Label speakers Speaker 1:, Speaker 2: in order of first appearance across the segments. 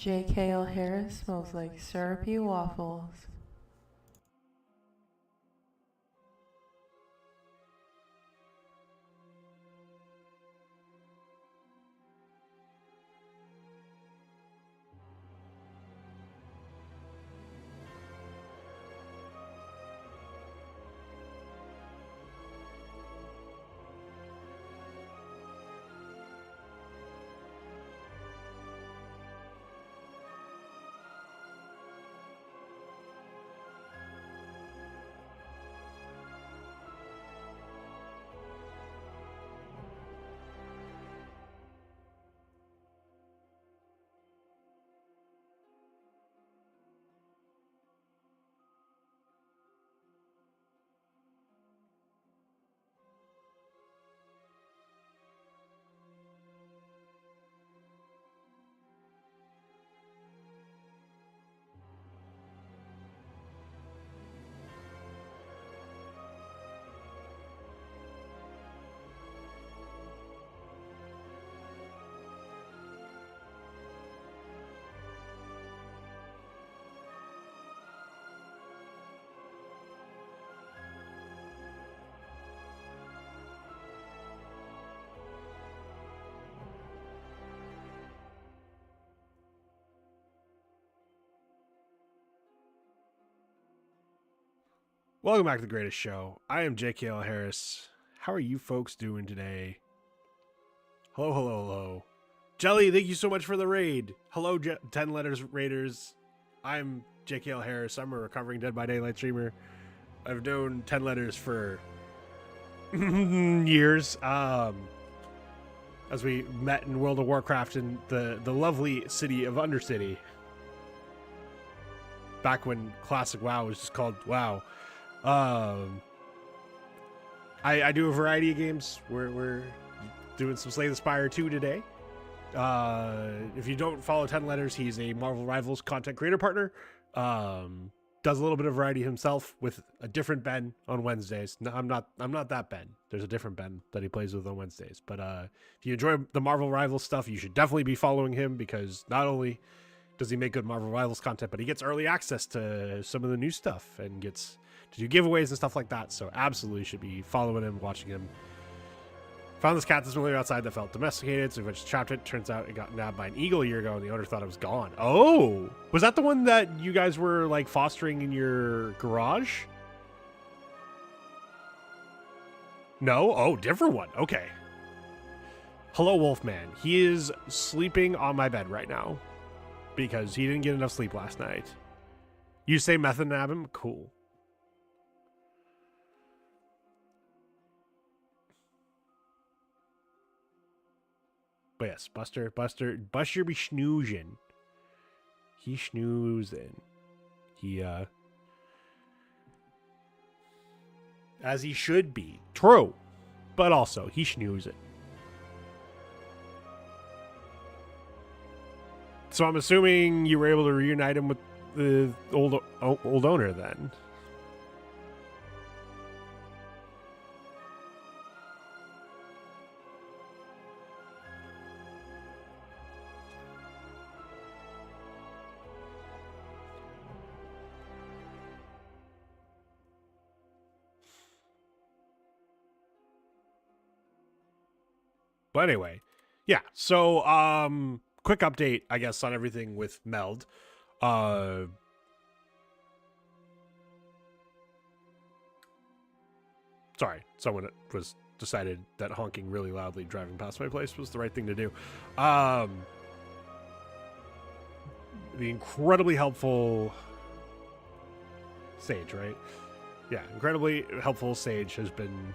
Speaker 1: J.K.L. Harris smells like syrupy waffles.
Speaker 2: Welcome back to the greatest show. I am J.K.L. Harris. How are you folks doing today? Hello, hello, hello. Jelly, thank you so much for the raid. Hello, 10 letters raiders. I'm J.K.L. Harris. I'm a recovering Dead by Daylight streamer. I've known 10 letters for years. As we met in World of Warcraft in the lovely city of Undercity. Back when classic WoW was just called WoW. I do a variety of games. We're doing some Slay the Spire 2 today. If you don't follow 10 letters, he's a Marvel Rivals content creator partner. Does a little bit of variety himself with a different Ben on Wednesdays. No, I'm not that Ben. There's a different Ben that he plays with on Wednesdays. But if you enjoy the Marvel Rivals stuff, you should definitely be following him, because not only does he make good Marvel Rivals content, but he gets early access to some of the new stuff and gets to do giveaways and stuff like that. So absolutely should be following him, watching him. Found this cat that's familiar outside that felt domesticated, so eventually trapped it. Turns out it got nabbed by an eagle a year ago, and the owner thought it was gone. Oh, was that the one that you guys were like fostering in your garage? No? Oh, different one. Okay. Hello, Wolfman. He is sleeping on my bed right now because he didn't get enough sleep last night. You say method nab him? Cool. But yes, Buster be snoozing. He snoozing. He, as he should be. True. But also, he snoozing. So I'm assuming you were able to reunite him with the old owner then. But anyway, yeah. So, quick update, I guess, on everything with Meld. Sorry, someone was decided that honking really loudly driving past my place was the right thing to do. The incredibly helpful Sage, right? Yeah, incredibly helpful Sage has been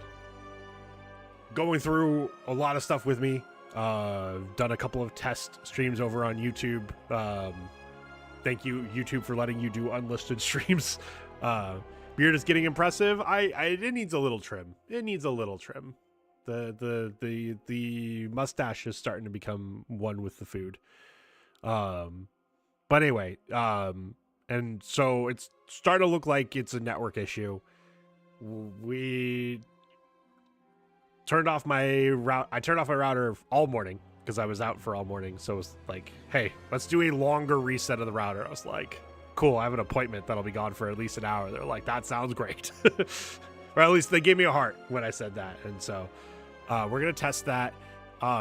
Speaker 2: going through a lot of stuff with me. Done a couple of test streams over on YouTube. Thank you, YouTube, for letting you do unlisted streams. Beard is getting impressive. It needs a little trim. It needs a little trim. The mustache is starting to become one with the food. But anyway, and so it's starting to look like it's a network issue. We turned off my route. I turned off my router all morning, because I was out for all morning. So it was like, hey, let's do a longer reset of the router. I was like, cool, I have an appointment that'll be gone for at least an hour. They're like, that sounds great. Or at least they gave me a heart when I said that. And so we're going to test that.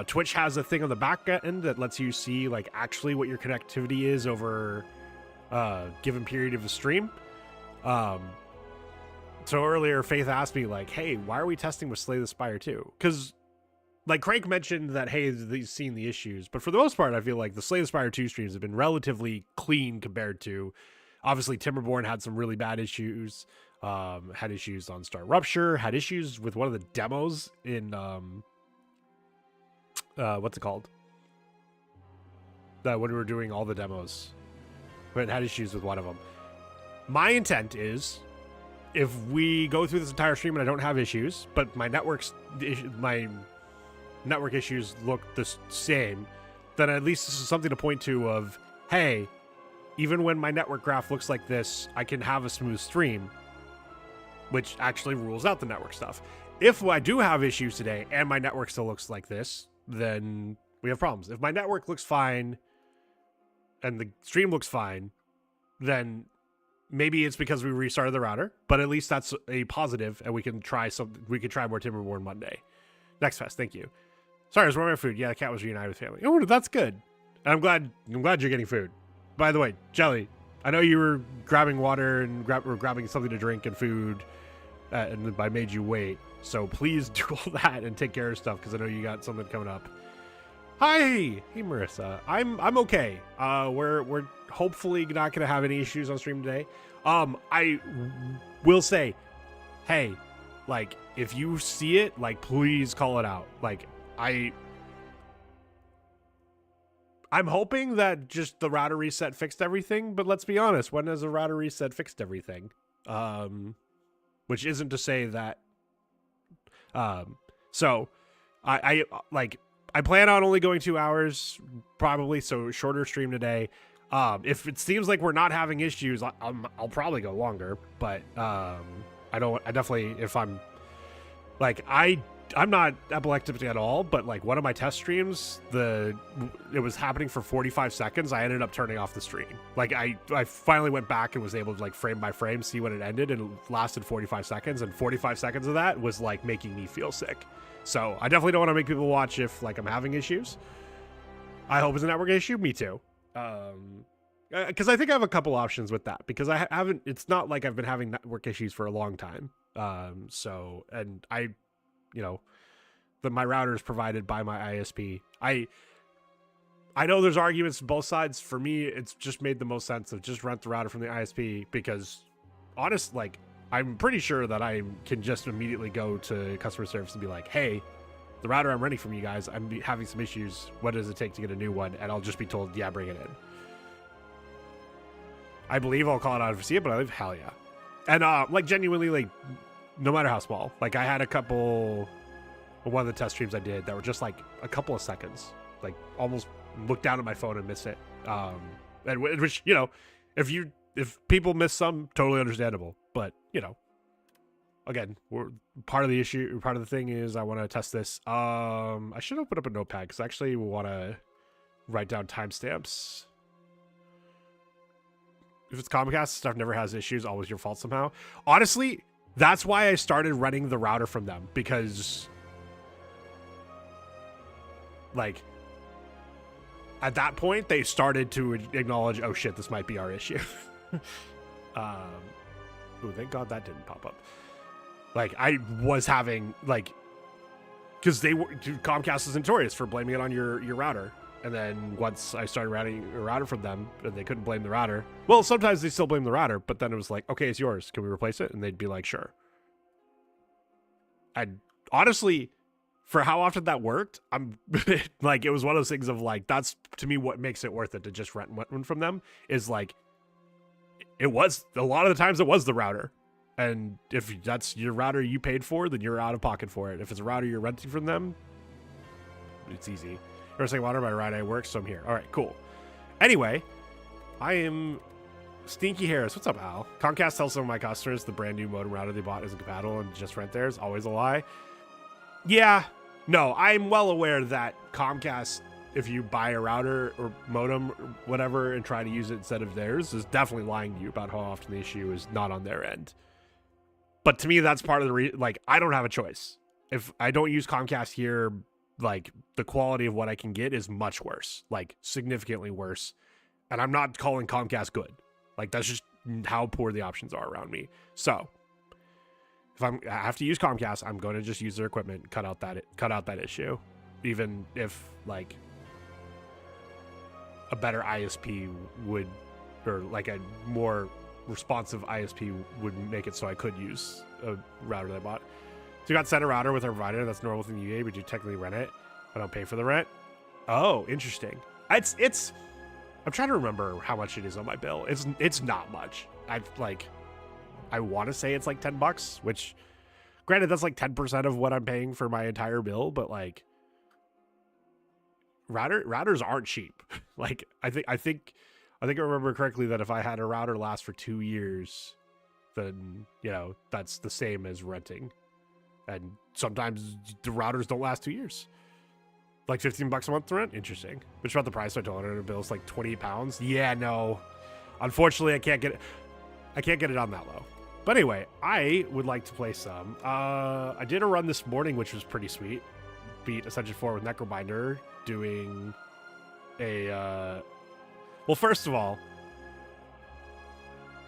Speaker 2: Twitch has a thing on the back end that lets you see like actually what your connectivity is over a given period of the stream. So earlier Faith asked me like, hey, why are we testing with Slay the Spire 2? Because like Craig mentioned that, hey, he's seen the issues, but for the most part, I feel like the Slay the Spire 2 streams have been relatively clean compared to, obviously Timberborn had some really bad issues, had issues on Star Rupture, had issues with one of the demos in, what's it called? When we were doing all the demos, but it had issues with one of them. My intent is, if we go through this entire stream and I don't have issues, but my network issues look the same, then at least this is something to point to of, hey, even when my network graph looks like this, I can have a smooth stream, which actually rules out the network stuff. If I do have issues today and my network still looks like this, then we have problems. If my network looks fine and the stream looks fine, then maybe it's because we restarted the router, but at least that's a positive, and we can try more Timberborn Monday. Next fest, thank you. Sorry, I was wearing my food. Yeah, the cat was reunited with family. Oh, that's good. And I'm glad you're getting food. By the way, Jelly, I know you were grabbing water and grabbing something to drink and food, and I made you wait. So please do all that and take care of stuff, because I know you got something coming up. Hi, hey Marissa. I'm okay. We're hopefully not gonna have any issues on stream today. I will say, hey, like if you see it, like please call it out. Like I'm hoping that just the router reset fixed everything, but let's be honest, when has a router reset fixed everything? Which isn't to say that. So I plan on only going 2 hours, probably, so shorter stream today. If it seems like we're not having issues, I'll probably go longer. But I definitely, if I'm like, I'm not epileptic at all, but like one of my test streams, it was happening for 45 seconds. I ended up turning off the stream. Like I finally went back and was able to like frame by frame see when it ended, and it lasted 45 seconds, and 45 seconds of that was like making me feel sick. So I definitely don't want to make people watch if like I'm having issues. I hope it's a network issue. Me too. Because I think I have a couple options with that, because I haven't, it's not like I've been having network issues for a long time. So, and I, you know, my router is provided by my ISP. I know there's arguments on both sides. For me, it's just made the most sense of just rent the router from the ISP, because honest, like, I'm pretty sure that I can just immediately go to customer service and be like, hey, the router I'm renting from you guys, I'm having some issues. What does it take to get a new one? And I'll just be told, yeah, bring it in. I believe I'll call it out if I see it, but I live, hell yeah. And like genuinely, like no matter how small, like I had a couple, one of the test streams I did that were just like a couple of seconds, like almost look down at my phone and miss it. And which, you know, if people miss some, totally understandable. But, you know, again, we're part of the issue. Part of the thing is I want to test this. I should open up a notepad, because I actually want to write down timestamps. If it's Comcast, stuff never has issues, always your fault somehow. Honestly, that's why I started renting the router from them, because like at that point they started to acknowledge, oh shit, this might be our issue. Oh, thank God that didn't pop up. Like I was having like, because Comcast is notorious for blaming it on your router. And then once I started renting a router from them, and they couldn't blame the router. Well, sometimes they still blame the router, but then it was like, okay, it's yours. Can we replace it? And they'd be like, sure. And honestly, for how often that worked, I'm like, it was one of those things of like, that's to me what makes it worth it to just rent one from them, is like, it was a lot of the times it was the router. And if that's your router you paid for, then you're out of pocket for it. If it's a router you're renting from them, it's easy. Or saying water by right, I work, so I'm here. All right, cool. Anyway, I am Stinky Harris. What's up, Al? Comcast tells some of my customers the brand new modem router they bought isn't compatible and just rent theirs. Always a lie. Yeah, no, I'm well aware that Comcast if you buy a router or modem or whatever and try to use it instead of theirs, is definitely lying to you about how often the issue is not on their end. But to me, that's part of the like, I don't have a choice. If I don't use Comcast here, like, the quality of what I can get is much worse, like significantly worse. And I'm not calling Comcast good. Like, that's just how poor the options are around me. So if I have to use Comcast, I'm going to just use their equipment and cut out that issue. Even if like a better ISP would, or like a more responsive ISP would make it so I could use a router that I bought. So you got sent a router with a provider that's normal within the UA, but you technically rent it. I don't pay for the rent. Oh, interesting. It's I'm trying to remember how much it is on my bill. It's not much. I want to say it's like $10, which granted that's like 10% of what I'm paying for my entire bill, but like routers aren't cheap. Like I think I remember correctly that if I had a router last for 2 years, then that's the same as renting. And sometimes the routers don't last 2 years. Like $15 a month to rent? Interesting. Which about the price I told her, the bill's like 28 pounds. Yeah, no. Unfortunately, I can't get it on that low. But anyway, I would like to play some. I did a run this morning, which was pretty sweet. Beat Ascension 4 with Necrobinder, doing a well, first of all,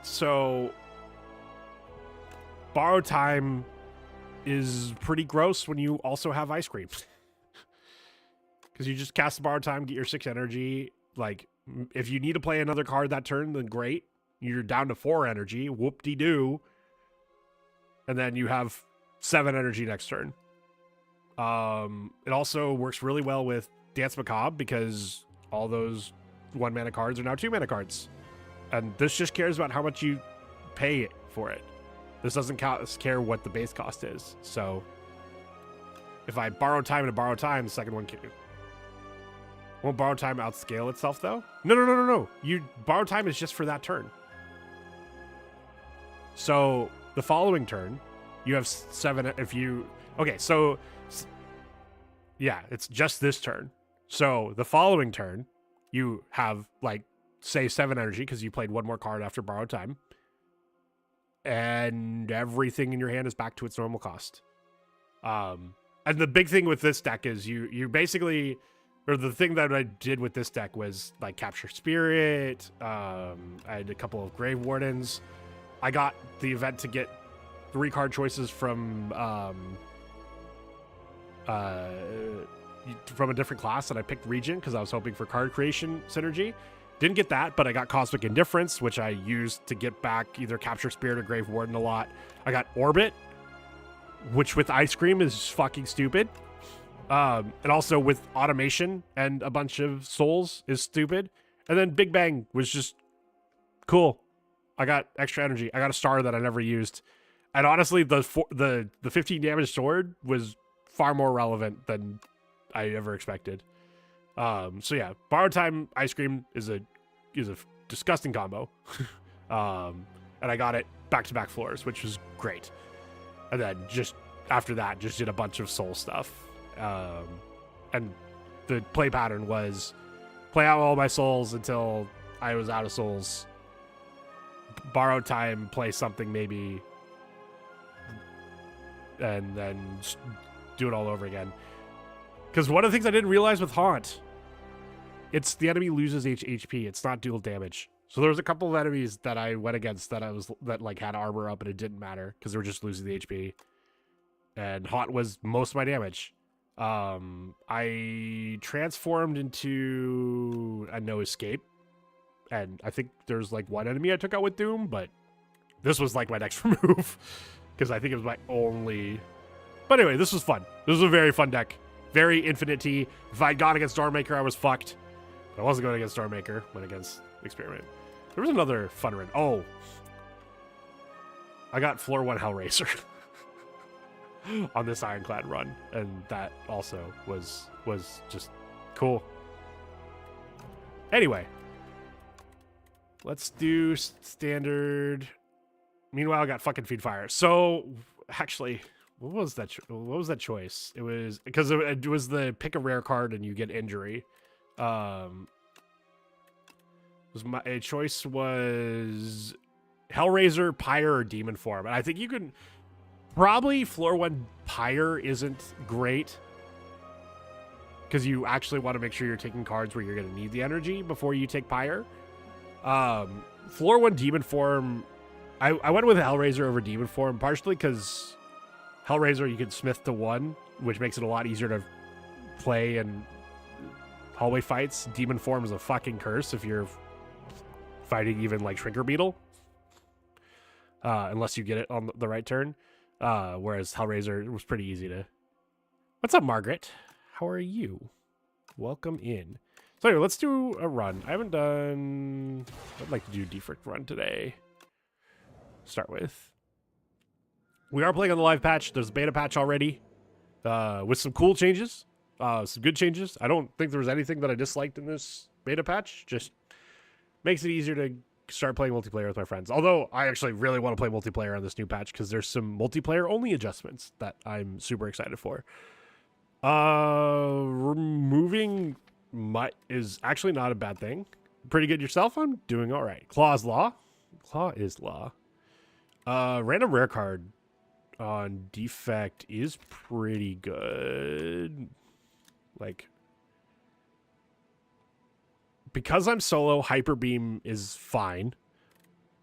Speaker 2: so borrow time is pretty gross when you also have ice cream. Because you just cast the borrow time, get your 6 energy. Like, if you need to play another card that turn, then great. You're down to 4 energy. Whoop-de-doo. And then you have 7 energy next turn. It also works really well with Dance Macabre because all those 1-mana cards are now 2-mana cards. And this just cares about how much you pay for it. This doesn't care what the base cost is. So if I borrow time and borrow time, the second one can... Won't borrow time outscale itself, though? No. You borrow time is just for that turn. So the following turn, you have 7. If you... Okay, so... Yeah, it's just this turn. So the following turn, you have, like, say 7 energy because you played 1 more card after borrow time. And everything in your hand is back to its normal cost. And the big thing with this deck is you basically... Or the thing that I did with this deck was like Capture Spirit. I had a couple of Grave Wardens. I got the event to get 3 card choices from a different class, and I picked Regent because I was hoping for card creation synergy. Didn't get that, but I got Cosmic Indifference, which I used to get back either Capture Spirit or Grave Warden a lot. I got Orbit, which with Ice Cream is fucking stupid. And also with automation and a bunch of souls is stupid. And then Big Bang was just cool. I got extra energy. I got a star that I never used. And honestly, the 15 damage sword was far more relevant than I ever expected. So yeah, borrow time ice cream is a disgusting combo. And I got it back-to-back floors, which was great. And then just after that, just did a bunch of soul stuff. And the play pattern was play out all my souls until I was out of souls, borrow time, play something maybe, and then do it all over again. Because one of the things I didn't realize with Haunt, it's the enemy loses HP. It's not dual damage. So there was a couple of enemies that I went against that like had armor up and it didn't matter because they were just losing the HP. And Haunt was most of my damage. I transformed into a no escape, and I think there's like 1 enemy I took out with Doom, but this was like my next move because I think it was my only. But anyway, this was fun. This was a very fun deck, very infinite T. If I'd gone against Stormmaker, I was fucked. But I wasn't going against Stormmaker. Went against Experiment. There was another fun run. Oh, I got floor 1 Hellraiser. On this Ironclad run, and that also was just cool. Anyway, let's do standard. Meanwhile, I got fucking Feed Fire. So actually, what was that choice? It was because it was the pick a rare card and you get injury. My choice was Hellraiser, Pyre, or Demon Form. And I think you can probably floor 1 Pyre isn't great because you actually want to make sure you're taking cards where you're going to need the energy before you take Pyre. Floor 1 Demon Form, I went with Hellraiser over Demon Form partially because Hellraiser you can smith to 1, which makes it a lot easier to play in hallway fights. Demon Form is a fucking curse if you're fighting even like Shrinker Beetle, unless you get it on the right turn. Whereas Hellraiser was pretty easy to. What's up, Margaret? How are you? Welcome in. So anyway, let's do a run. I haven't done. I'd like to do Defrict run today. Start with. We are playing on the live patch. There's a beta patch already, with some cool changes, some good changes. I don't think there was anything that I disliked in this beta patch. Just makes it easier to start playing multiplayer with my friends. Although I actually really want to play multiplayer on this new patch because there's some multiplayer only adjustments that I'm super excited for. Removing is actually not a bad thing. Pretty good yourself? I'm doing all right. Claw's Law. Claw is law. Random rare card on defect is pretty good. Like, because I'm solo, Hyper Beam is fine.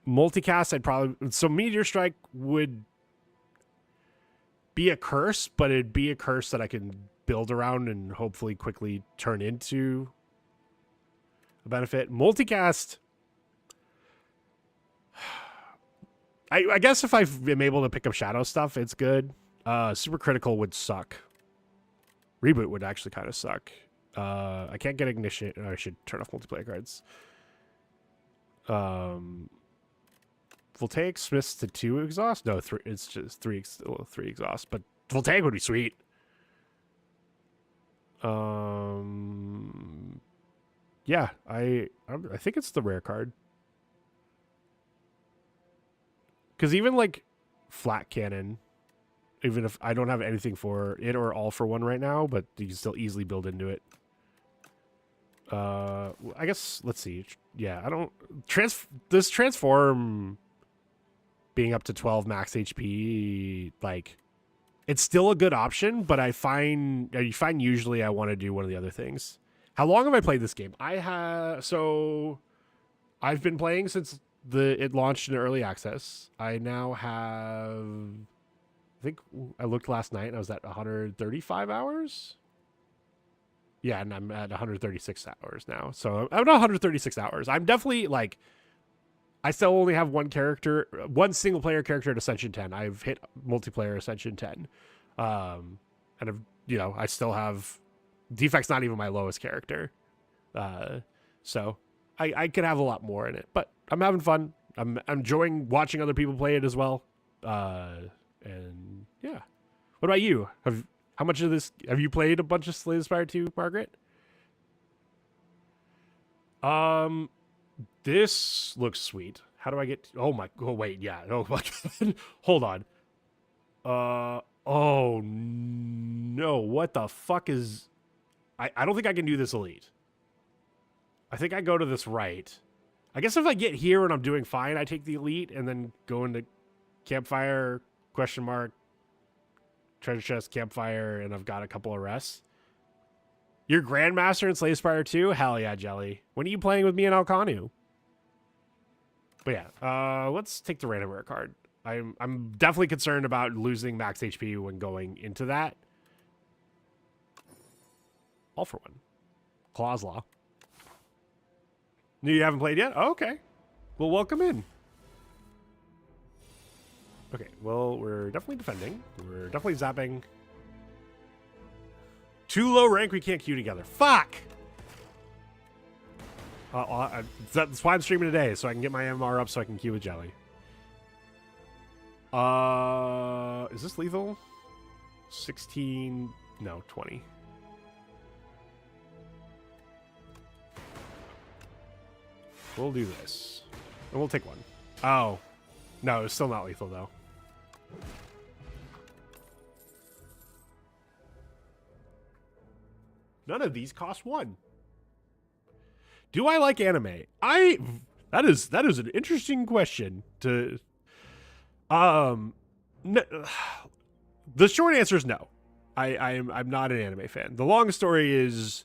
Speaker 2: Multicast, I'd probably... So Meteor Strike would be a curse, but it'd be a curse that I can build around and hopefully quickly turn into a benefit. Multicast... I guess if I'm able to pick up shadow stuff, it's good. Super Critical would suck. Reboot would actually kind of suck. I can't get ignition. I should turn off multiplayer cards. Voltaic Smiths to 2 exhaust. No, 3. It's just 3 exhaust. But Voltaic would be sweet. Yeah, I think it's the rare card. Because even like flat cannon, even if I don't have anything for it or all for one right now, but you can still easily build into it. I guess, let's see. Yeah, I don't... This transform being up to 12 max HP, like, it's still a good option, but I find usually I want to do one of the other things. How long have I played this game? So I've been playing since it launched in early access. I now have... I think I looked last night and I was at 135 hours. Yeah, and I'm at 136 hours now. So I'm at 136 hours. I'm definitely like, I still only have one single player character at Ascension 10. I've hit multiplayer Ascension 10. And I still have Defect's not even my lowest character. So I could have a lot more in it, but I'm having fun. I'm enjoying watching other people play it as well. And yeah. What about you? How much of this have you played? A bunch of Slay the Spire 2, Margaret? This looks sweet. How do I get? Oh wait, yeah. Oh my god. Hold on. Oh no. What the fuck is? I don't think I can do this elite. I think I go to this right. I guess if I get here and I'm doing fine, I take the elite and then go into campfire, ? Treasure chest, campfire, and I've got a couple of rests. You're Grandmaster in Slay the Spire 2? Hell yeah, Jelly. When are you playing with me and Alkanu? But yeah, let's take the random rare card. I'm definitely concerned about losing max HP when going into that. All for one. Claw's Law. You haven't played yet? Oh, okay. Well, welcome in. Okay, well, we're definitely defending. We're definitely zapping. Too low rank, we can't queue together. Fuck! That's why I'm streaming today, so I can get my MR up so I can queue with Jelly. Is this lethal? 16... No, 20. We'll do this. And we'll take one. Oh. No, it's still not lethal, though. None of these cost 1. Do I like anime? That is an interesting question to no, the short answer is no. I'm not an anime fan. The long story is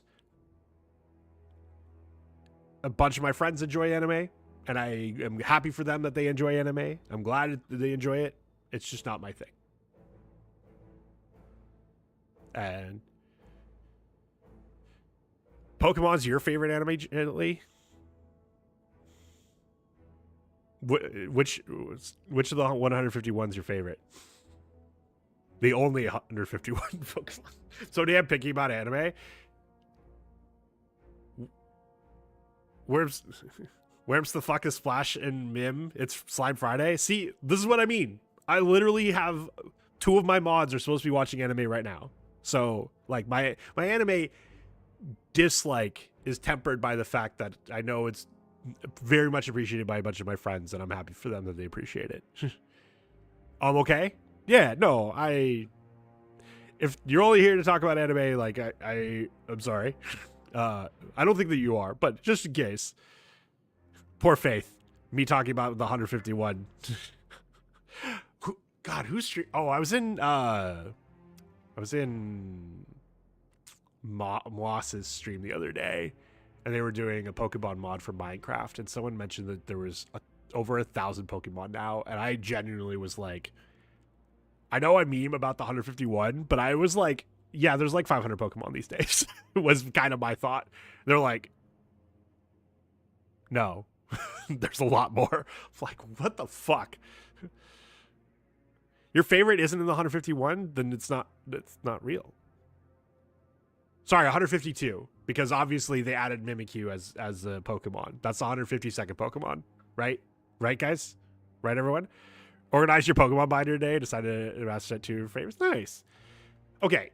Speaker 2: a bunch of my friends enjoy anime, and I am happy for them that they enjoy anime. I'm glad that they enjoy it. It's just not my thing. And Pokemon's your favorite anime, Lee? Which of the 151's your favorite? The only 151 Pokemon. So damn picky about anime. Where's the fuck is Splash and Mim? It's Slime Friday. See, this is what I mean. I literally have 2 of my mods are supposed to be watching anime right now. So like my anime dislike is tempered by the fact that I know it's very much appreciated by a bunch of my friends, and I'm happy for them that they appreciate it. Okay? Yeah, no, if you're only here to talk about anime, like I'm sorry. I don't think that you are, but just in case. Poor Faith. Me talking about the 151. God, who's I was in Moss's stream the other day, and they were doing a Pokemon mod for Minecraft, and someone mentioned that there was over 1,000 Pokemon now, and I genuinely was like, I know I meme about the 151, but I was like, yeah, there's like 500 Pokemon these days. Was kind of my thought. They're like, no, there's a lot more. I'm like, what the fuck? Your favorite isn't in the 151? Then it's not real. Sorry, 152, because obviously they added Mimikyu as a Pokemon. That's the 152nd Pokemon, right? Right, guys? Right, everyone? Organize your Pokemon binder today. Decided to match that to your favorites. Nice. Okay.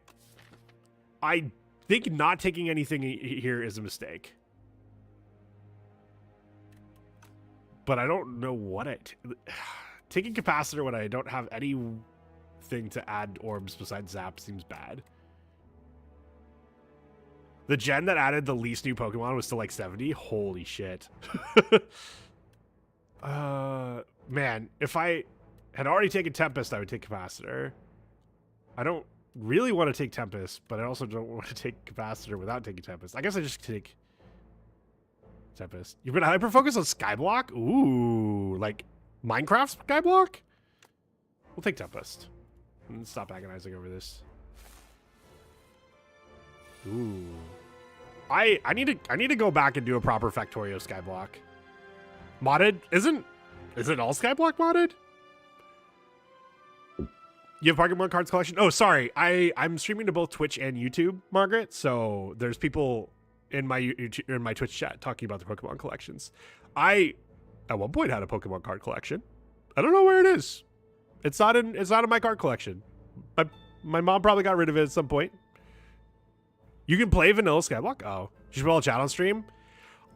Speaker 2: I think not taking anything here is a mistake. But I don't know what taking capacitor when I don't have anything to add orbs besides Zap seems bad. The gen that added the least new Pokemon was still like 70. Holy shit. Man, if I had already taken Tempest, I would take capacitor. I don't really want to take Tempest, but I also don't want to take capacitor without taking Tempest. I guess I just take Tempest. You've been hyper focused on Skyblock? Ooh, like Minecraft Skyblock? We'll take Tempest. And stop agonizing over this. Ooh. I need to go back and do a proper Factorio Skyblock. Modded? Isn't all Skyblock modded? You have Pokemon cards collection? Oh, sorry. I'm streaming to both Twitch and YouTube, Margaret. So there's people in my Twitch chat talking about the Pokemon collections. I at one point had a Pokemon card collection. I don't know where it is. It's not in my card collection. My mom probably got rid of it at some point. You can play vanilla Skyblock? Oh. You should all chat on stream?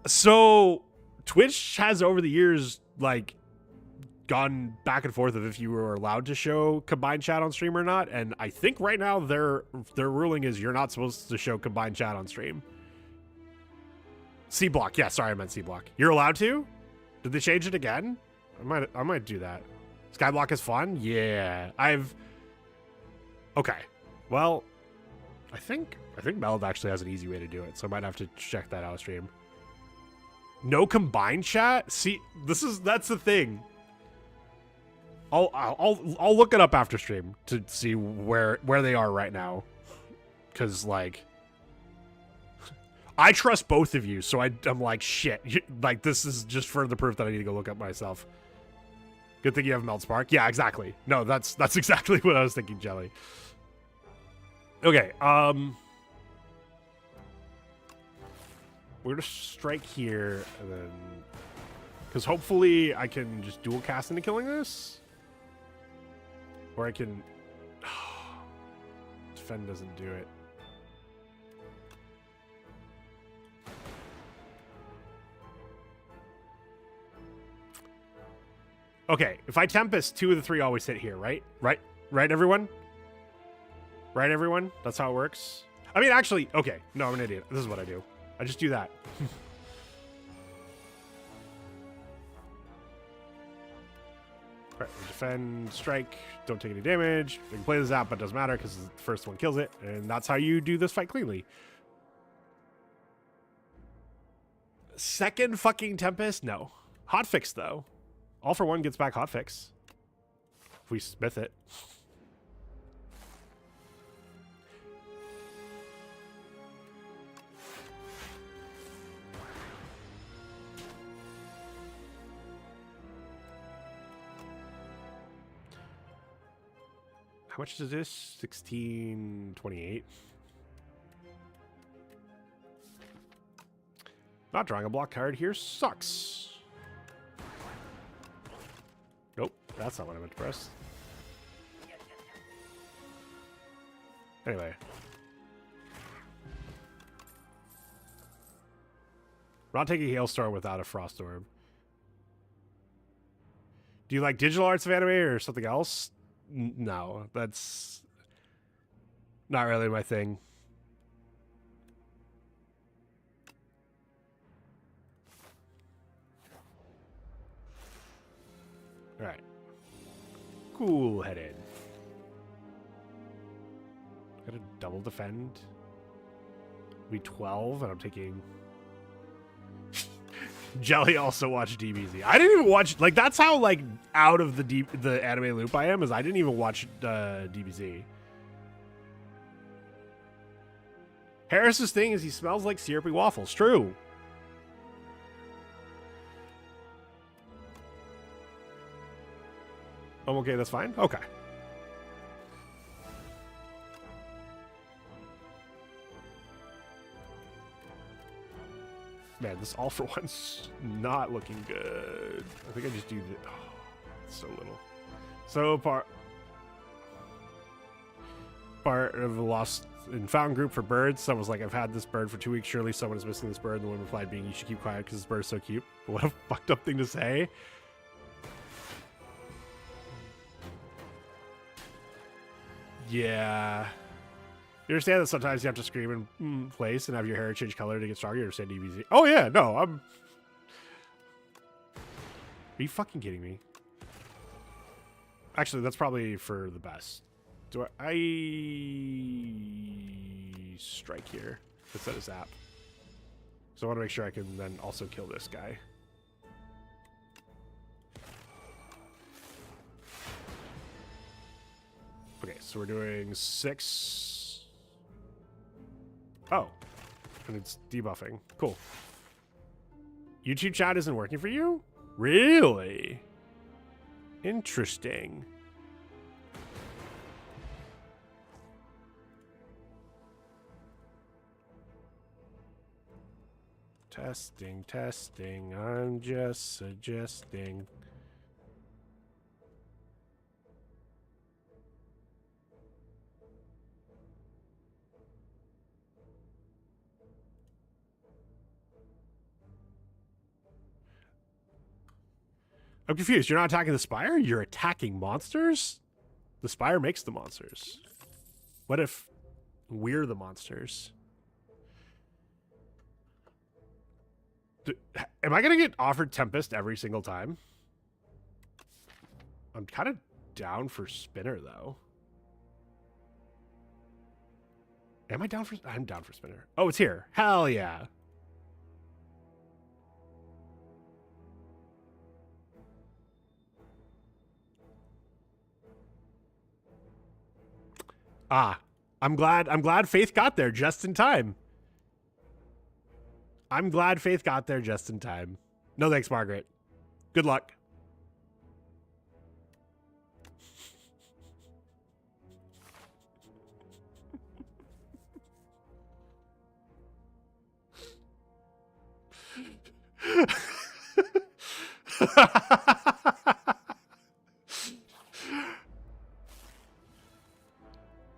Speaker 2: So Twitch has over the years like gone back and forth of if you were allowed to show combined chat on stream or not, and I think right now their ruling is you're not supposed to show combined chat on stream. C block, yeah, sorry, I meant C block. You're allowed to? Did they change it again? I might do that. Skyblock is fun? Yeah. Okay. Well, I think Meld actually has an easy way to do it, so I might have to check that out stream. No combined chat? See, that's the thing. I'll look it up after stream to see where they are right now, because like I trust both of you, so I'm like shit. Like this is just further proof that I need to go look up myself. Good thing you have Meld Spark. Yeah, exactly. No, that's exactly what I was thinking, Jelly. Okay, we're gonna strike here, and then because hopefully I can just dual cast into killing this. Or I can... Defend doesn't do it. Okay, if I Tempest, 2 of the 3 always hit here, right? Right, everyone? Right, everyone? That's how it works? I mean, actually, okay. No, I'm an idiot. This is what I do. I just do that. Alright, defend, strike, don't take any damage. We can play this out, but it doesn't matter because the first one kills it. And that's how you do this fight cleanly. Second fucking Tempest? No. Hotfix, though. All for one gets back Hotfix. If we smith it. How much is this? 1628. Not drawing a block card here sucks. Nope, that's not what I meant to press. Anyway. We're not taking Hailstorm without a Frost Orb. Do you like digital arts of anime or something else? No, that's not really my thing. All right. Cool headed. Got to double defend. We 12, and I'm taking. Jelly also watched DBZ. I didn't even watch, like, that's how, like, out of the anime loop I am, is I didn't even watch DBZ. Harris's thing is he smells like syrupy waffles. True. Oh, okay, that's fine. Okay. Man, this all for one's not looking good. I think I just do the. Oh, it's so little. So part of the lost and found group for birds. Someone was like, I've had this bird for 2 weeks. Surely someone is missing this bird. And the one replied being, you should keep quiet because this bird is so cute. But what a fucked up thing to say. Yeah. You understand that sometimes you have to scream in place and have your hair change color to get stronger? You understand DBZ? Oh, yeah. No, I'm... Are you fucking kidding me? Actually, that's probably for the best. Do I strike here instead of zap? So I want to make sure I can then also kill this guy. Okay, so we're doing 6... Oh, and it's debuffing. Cool. YouTube chat isn't working for you? Really? Interesting. Testing, testing. I'm just suggesting. I'm confused. You're not attacking the Spire? You're attacking monsters? The Spire makes the monsters. What if we're the monsters? Am I going to get offered Tempest every single time? I'm kind of down for Spinner, though. Am I down for... I'm down for Spinner. Oh, it's here. Hell yeah. Ah, I'm glad Faith got there just in time. I'm glad Faith got there just in time. No thanks, Margaret. Good luck.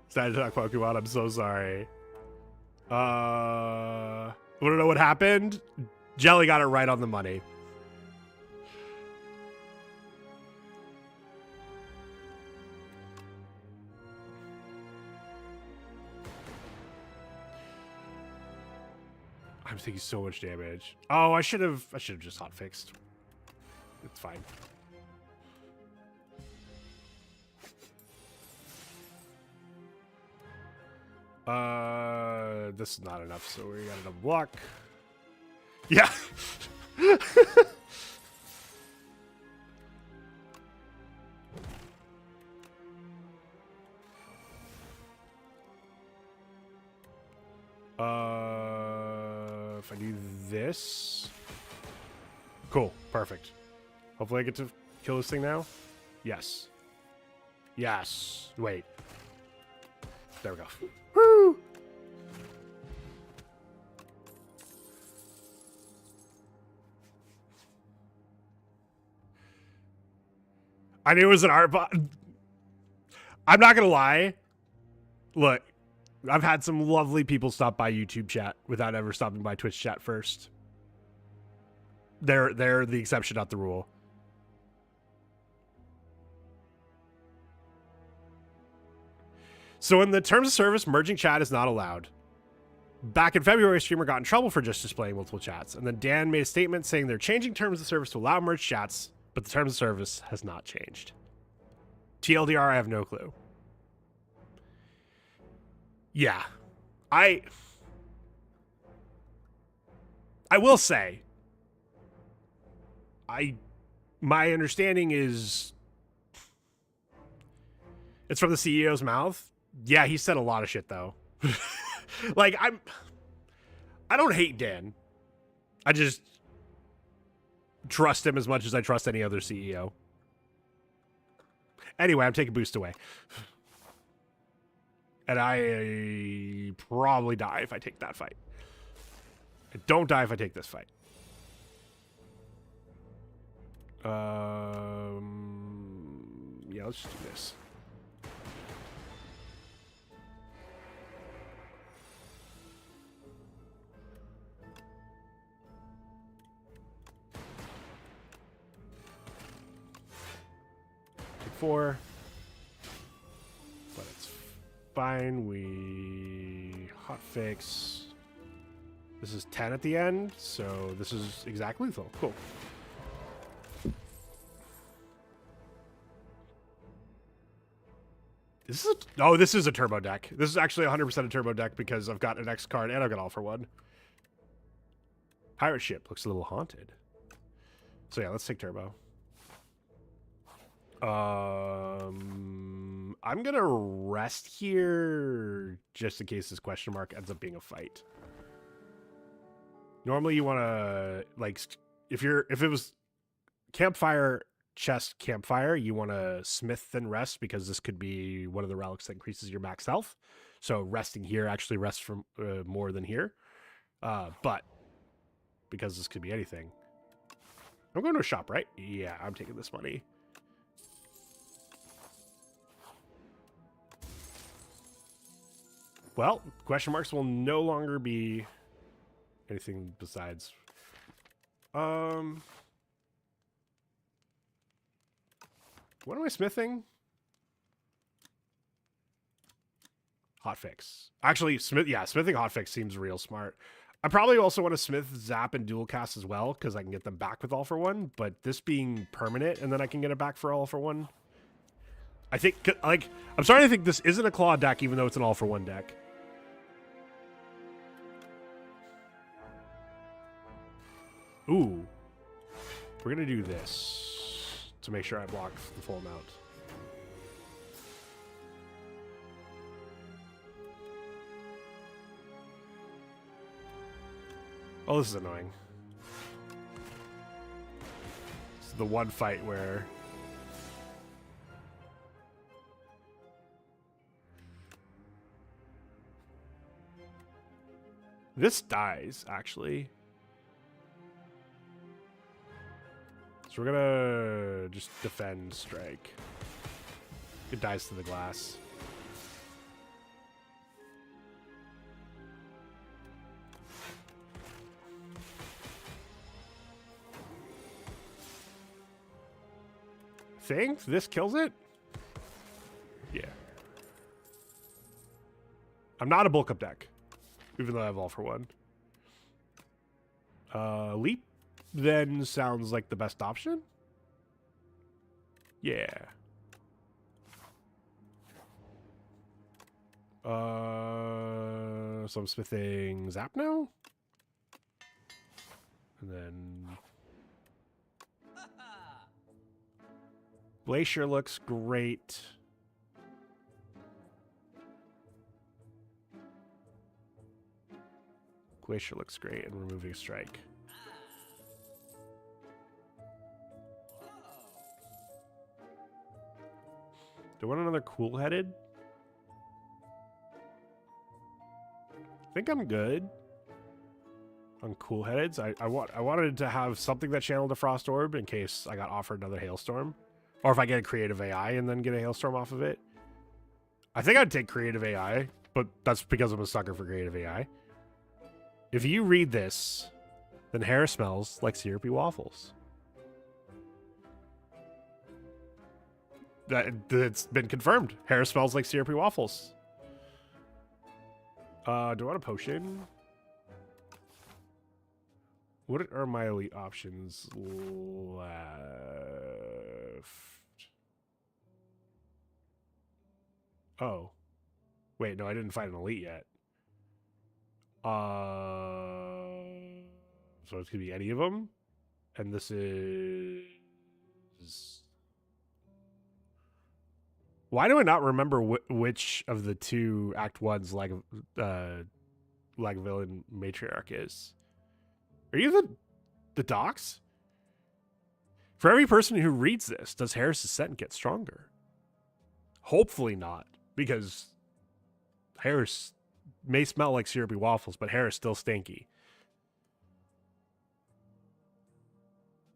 Speaker 2: Decided to talk Pokemon. I'm so sorry. Want to know what happened? Jelly got it right on the money. I'm taking so much damage. Oh, I should have just hot fixed. It's fine. This is not enough, so we got a double block. Yeah. If I do this, cool, perfect. Hopefully I get to kill this thing now. Yes. Yes. Wait. There we go. Woo! I knew it was an art bot. I'm not gonna lie. Look, I've had some lovely people stop by YouTube chat without ever stopping by Twitch chat first. They're the exception, not the rule. So in the terms of service, merging chat is not allowed. Back in February, a streamer got in trouble for just displaying multiple chats. And then Dan made a statement saying they're changing terms of service to allow merged chats, but the terms of service has not changed. TLDR, I have no clue. Yeah. I will say, my understanding is it's from the CEO's mouth. Yeah, he said a lot of shit though. Like I don't hate Dan. I just trust him as much as I trust any other CEO. Anyway, I'm taking boost away. And I probably die if I take that fight. I don't die if I take this fight. Yeah, let's just do this. Take 4. But it's fine. We hotfix. This is 10 at the end, so this is exactly lethal. Cool. This is a turbo deck. This is actually 100% a turbo deck because I've got an X card and I've got all for one. Pirate ship looks a little haunted. So yeah, let's take turbo. I'm gonna rest here just in case this question mark ends up being a fight. Normally you want to, like, if it was campfire, chest, campfire, you want to smith then rest because this could be one of the relics that increases your max health. So resting here actually rests from more than here. But because this could be anything, I'm going to a shop, right? Yeah, I'm taking this money. Well, question marks will no longer be anything besides. What am I smithing? Hotfix. Actually, smithing hotfix seems real smart. I probably also want to smith, zap, and dual cast as well because I can get them back with all for one. But this being permanent, and then I can get it back for all for one. I think, like, I'm starting to think this isn't a claw deck, even though it's an all for one deck. Ooh. We're going to do this to make sure I block the full amount. Oh, this is annoying. This is the one fight where... This dies, actually. So we're gonna just defend strike. It dies to the glass. Think this kills it? Yeah. I'm not a bulk up deck, even though I have all for one. Leap then sounds like the best option. Yeah. So I'm smithing Zap now. And then Glacier looks great. Glacier looks great, and removing Strike. Do I want another cool-headed? I think I'm good on cool-headeds. I wanted to have something that channeled a Frost Orb in case I got offered another Hailstorm. Or if I get a creative AI and then get a Hailstorm off of it. I think I'd take creative AI, but that's because I'm a sucker for creative AI. If you read this, then hair smells like syrupy waffles. It's been confirmed. Hair smells like syrupy waffles. Do I want a potion? What are my elite options left? Oh. Wait, no, I didn't find an elite yet. So it's gonna be any of them. And this is... Why do I not remember which of the two Act 1's Lagavulin Matriarch is? Are you the docs? For every person who reads this, does Harris's scent get stronger? Hopefully not, because Harris may smell like syrupy waffles, but Harris still stinky.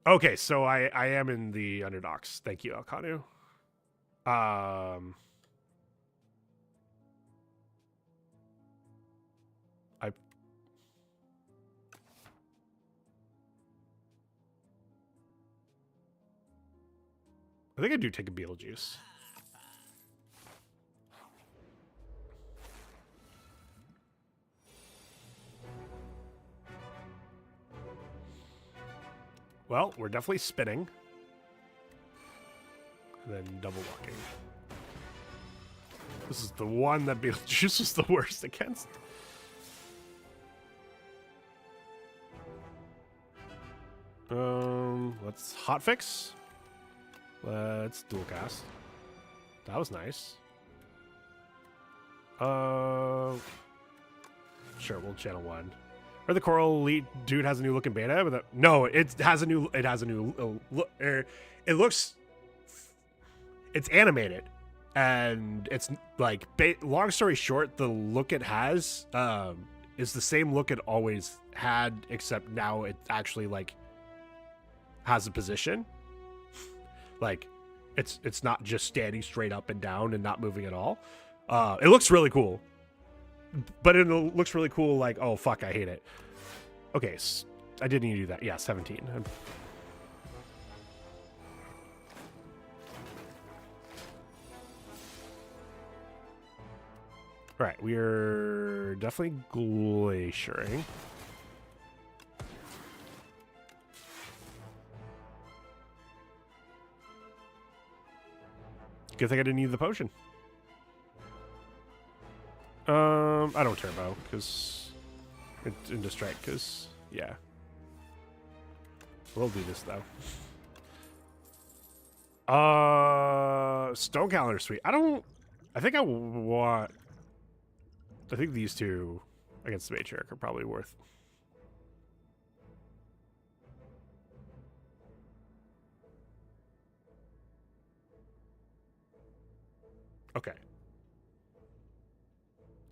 Speaker 2: Okay, so I am in the underdogs. Thank you, Alkanu. I think I do take a Beetlejuice. Well, we're definitely spinning. And then double walking. This is the one that Beetlejuice was the worst against. Let's hotfix. Let's dual cast. That was nice. Sure, we'll channel one. Or the Coral Elite dude has a new look in beta, but no, it has a new look. It looks, it's animated, and it's like long story short, the look it has is the same look it always had, except now it actually like has a position. Like it's not just standing straight up and down and not moving at all. It looks really cool. But it looks really cool, like, oh, fuck, I hate it. Okay, I didn't need to do that. Yeah, 17. All right, we are definitely glaciering. Good thing I didn't need the potion. I don't turbo because it's into strike. Because yeah, we'll do this though. Stone calendar sweet. I think these two against the matriarch are probably worth. Okay.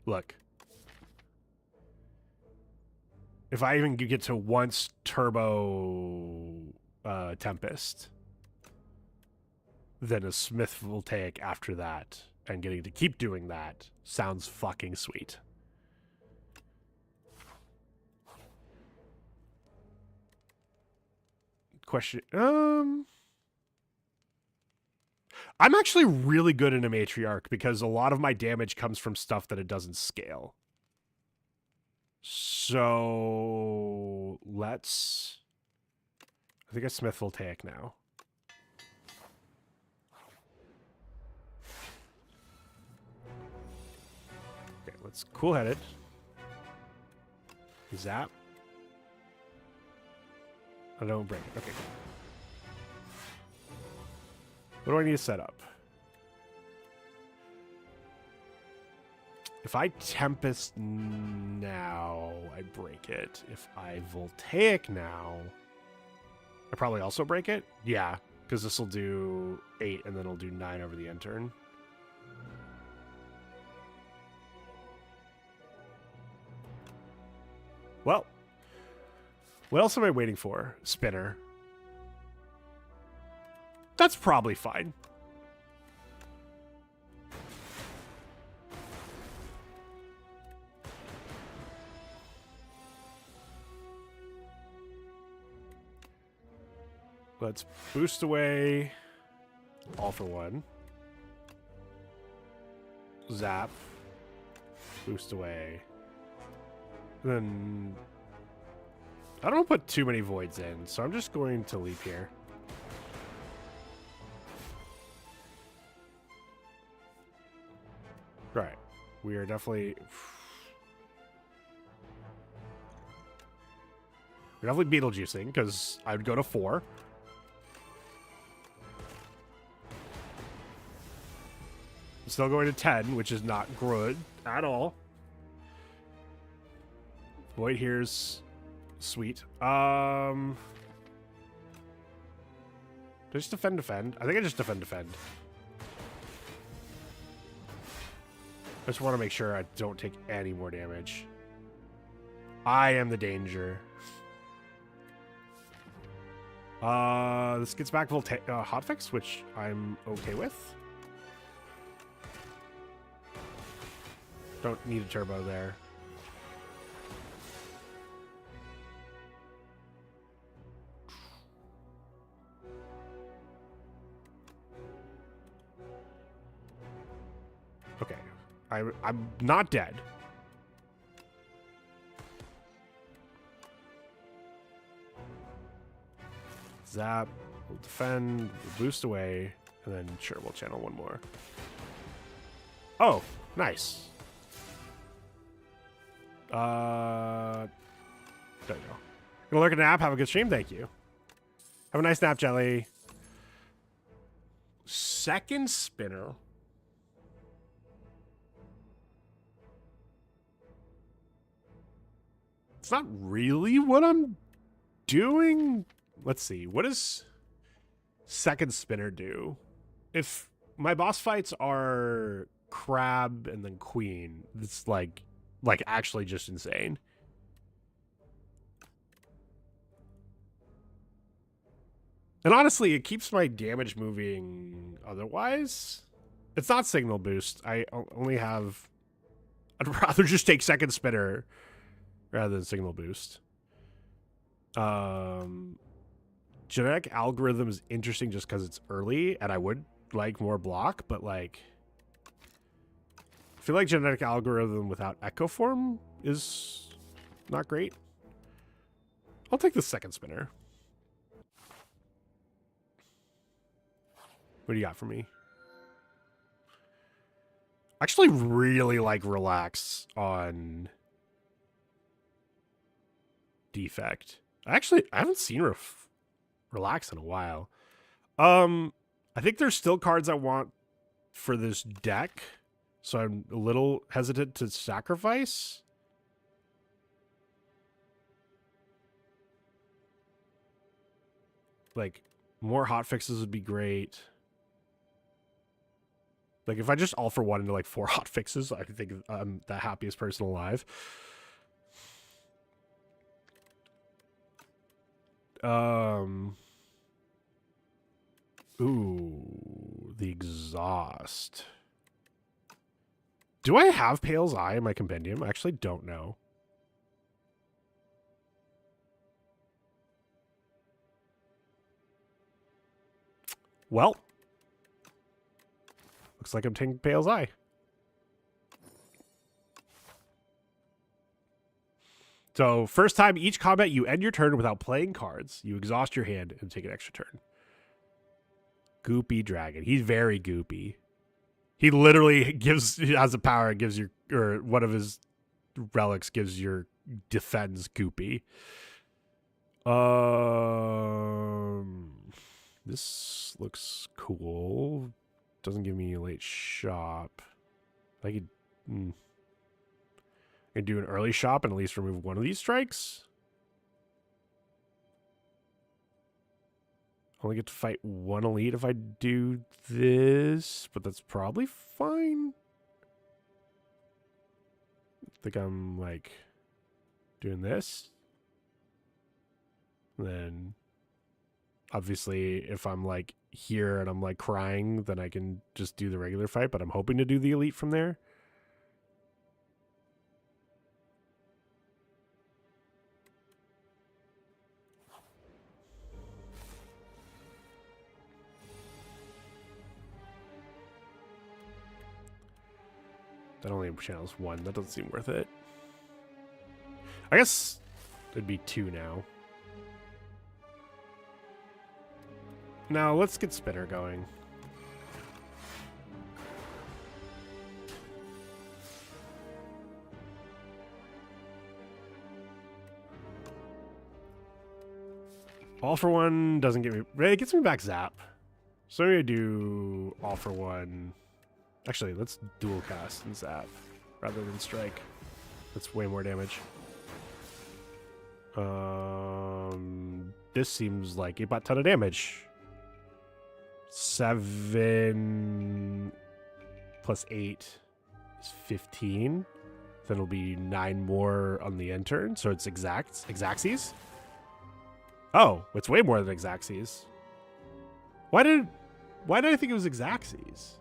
Speaker 2: Look. If I even get to once turbo Tempest, then a Smith will take after that, and getting to keep doing that sounds fucking sweet. Question. I'm actually really good in a matriarch because a lot of my damage comes from stuff that it doesn't scale. So let's. I think a Smith will take now. it's cool-headed. Zap. I don't break it. Okay. What do I need to set up? If I Tempest now, I break it. If I Voltaic now, I probably also break it. Yeah, because this will do 8 and then it'll do 9 over the end turn. Well, what else am I waiting for? Spinner. That's probably fine. Let's boost away all for one. Zap. Boost away. Then I don't put too many voids in, so I'm just going to leap here. Right. We are definitely... We're definitely Beetlejuicing, because I would go to 4. I'm still going to 10, which is not good at all. Void here's sweet. Do I just defend? I think I just defend. I just want to make sure I don't take any more damage. I am the danger. This gets back hotfix, which I'm okay with. Don't need a turbo there. Okay, I'm not dead. Zap, we'll defend, we'll boost away, and then sure, we'll channel one more. Oh, nice. There you go. Gonna lurk a nap. Have a good stream. Thank you. Have a nice nap, Jelly. Second spinner. It's not really what I'm doing. Let's see. What does second spinner do? If my boss fights are crab and then queen, it's like actually just insane. And honestly, it keeps my damage moving otherwise. It's not signal boost. I only have... I'd rather just take second spinner rather than signal boost. Genetic algorithm is interesting just because it's early, and I would like more block, but like... I feel like genetic algorithm without echo form is not great. I'll take the second spinner. What do you got for me? I actually really like relax on defect. I haven't seen relax in a while. I think there's still cards I want for this deck, so I'm a little hesitant to sacrifice. Like, more hotfixes would be great. Like, if I just all for one into like 4 hotfixes, I think I'm the happiest person alive. Ooh, the exhaust. Do I have Pale's Eye in my compendium? I actually don't know. Well, looks like I'm taking Pale's Eye. So, first time each combat, you end your turn without playing cards. You exhaust your hand and take an extra turn. Goopy Dragon. He's very goopy. He literally has a power. It gives your, or one of his relics gives your defense goopy. This looks cool. Doesn't give me a late shop. I could, I could do an early shop and at least remove one of these strikes. Only get to fight one elite if I do this, but that's probably fine. I think I'm like doing this. And then obviously if I'm like here and I'm like crying, then I can just do the regular fight, but I'm hoping to do the elite from there. That only channels one. That doesn't seem worth it. I guess it'd be 2 now. Now let's get Spinner going. All for one doesn't get me. It gets me back Zap. So I'm gonna do all for one. Actually, let's dual cast and Zap rather than strike. That's way more damage. This seems like a ton of damage. 7 plus 8 is 15. Then it'll be 9 more on the end turn. So it's Exacxes. Oh, it's way more than Exacxes. Why did I think it was Exacxes?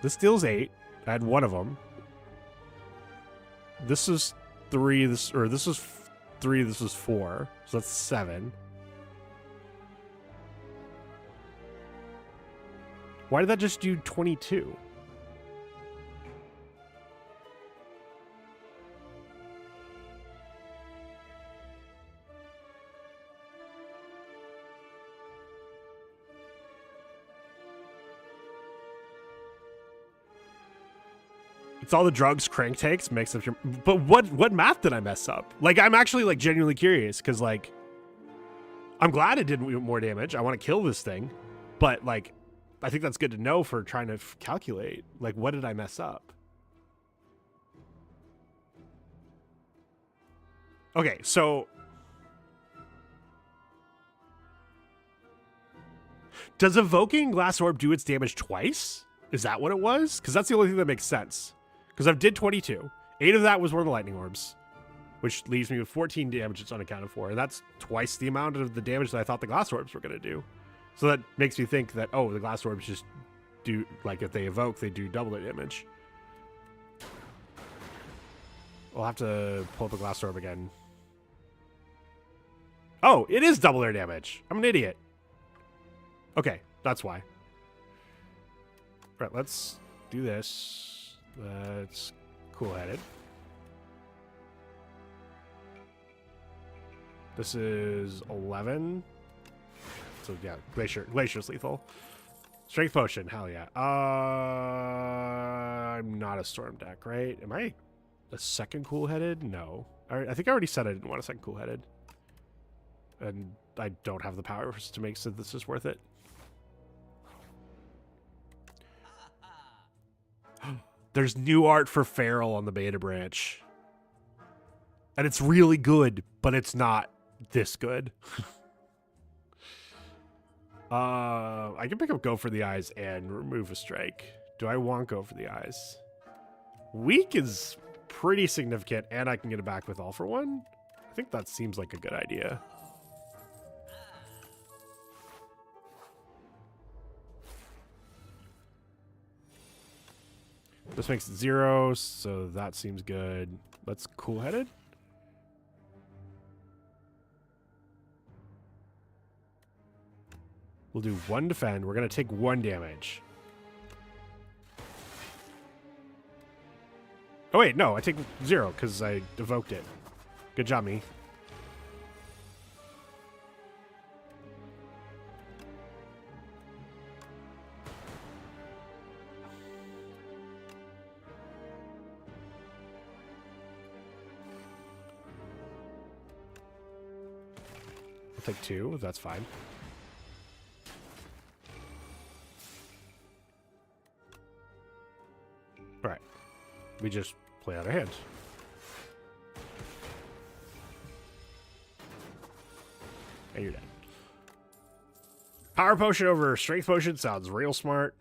Speaker 2: This deals 8. I had one of them. This is 3. This was 3. This was 4. So that's 7. Why did that just do 22? It's all the drugs Crank takes makes up your. But what math did I mess up? Like, I'm actually like genuinely curious because like, I'm glad it did more damage. I want to kill this thing, but like, I think that's good to know for trying to calculate. Like, what did I mess up? Okay, so does evoking Glass Orb do its damage twice? Is that what it was? Because that's the only thing that makes sense. Because I did 22. 8 of that was one of the lightning orbs, which leaves me with 14 damage it's unaccounted for. And that's twice the amount of the damage that I thought the glass orbs were going to do. So that makes me think that, oh, the glass orbs just do, like if they evoke, they do double their damage. I'll have to pull up a glass orb again. Oh, it is double their damage. I'm an idiot. Okay, that's why. Right, let's do this. That's cool-headed. This is 11. So yeah, Glacier's lethal. Strength potion, hell yeah. I'm not a storm deck, right? Am I a second cool-headed? No. I think I already said I didn't want a second cool-headed. And I don't have the power to make synthesis worth it. There's new art for Feral on the beta branch. And it's really good, but it's not this good. I can pick up Go for the Eyes and remove a strike. Do I want Go for the Eyes? Weak is pretty significant, and I can get it back with All for One. I think that seems like a good idea. This makes it 0, so that seems good. Let's cool-headed. We'll do 1 defend. We're going to take 1 damage. Oh, wait, no. I take 0 because I evoked it. Good job, me. take 2. That's fine. All right. We just play out our hand. And you're dead. Power potion over strength potion sounds real smart.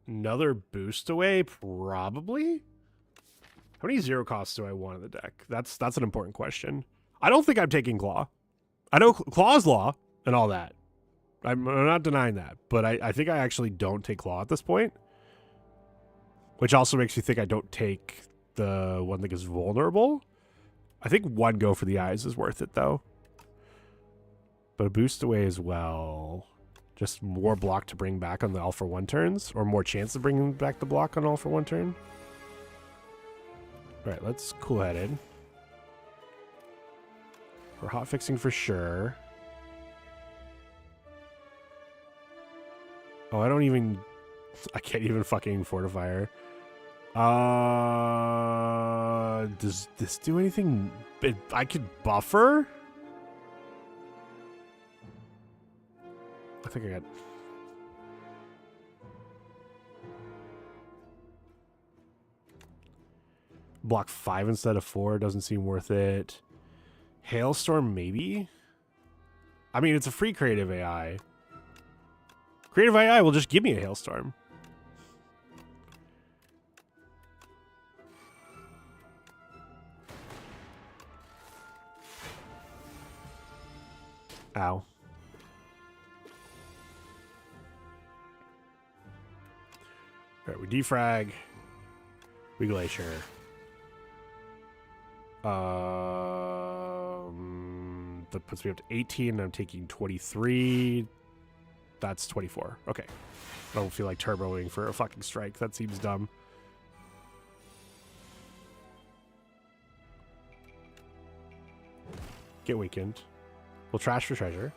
Speaker 2: Another boost away, probably. How many 0 costs do I want in the deck? That's an important question. I don't think I'm taking Claw. I know Claw's law and all that. I'm not denying that, but I think I actually don't take Claw at this point. Which also makes me think I don't take the one that is vulnerable. I think 1 go for the eyes is worth it, though. But a boost away as well. Just more block to bring back on the all for 1 turns, or more chance to bring back the block on all for 1 turn. All right, let's cool-headed. We're hot fixing for sure. Oh, I can't even fucking fortifier. Does this do anything? I could buffer? I think I got... Block 5 instead of 4 doesn't seem worth it. Hailstorm, maybe? I mean, it's a free creative AI. Creative AI will just give me a hailstorm. Ow. All right, we defrag. We glacier. That puts me up to 18. And I'm taking 23. That's 24. Okay. I don't feel like turboing for a fucking strike. That seems dumb. Get weakened. We'll trash for treasure.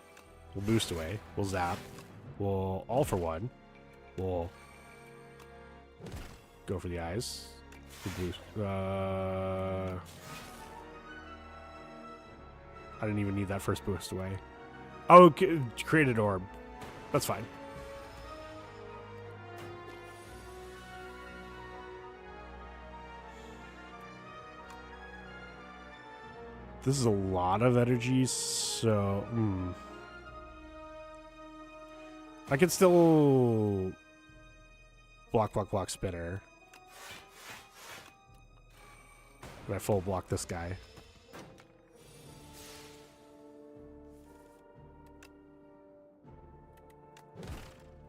Speaker 2: We'll boost away. We'll zap. We'll all for 1. We'll go for the eyes. We'll boost. I didn't even need that first boost away. Oh, created orb. That's fine. This is a lot of energy, so... I can still... block, spinner. And I full block this guy.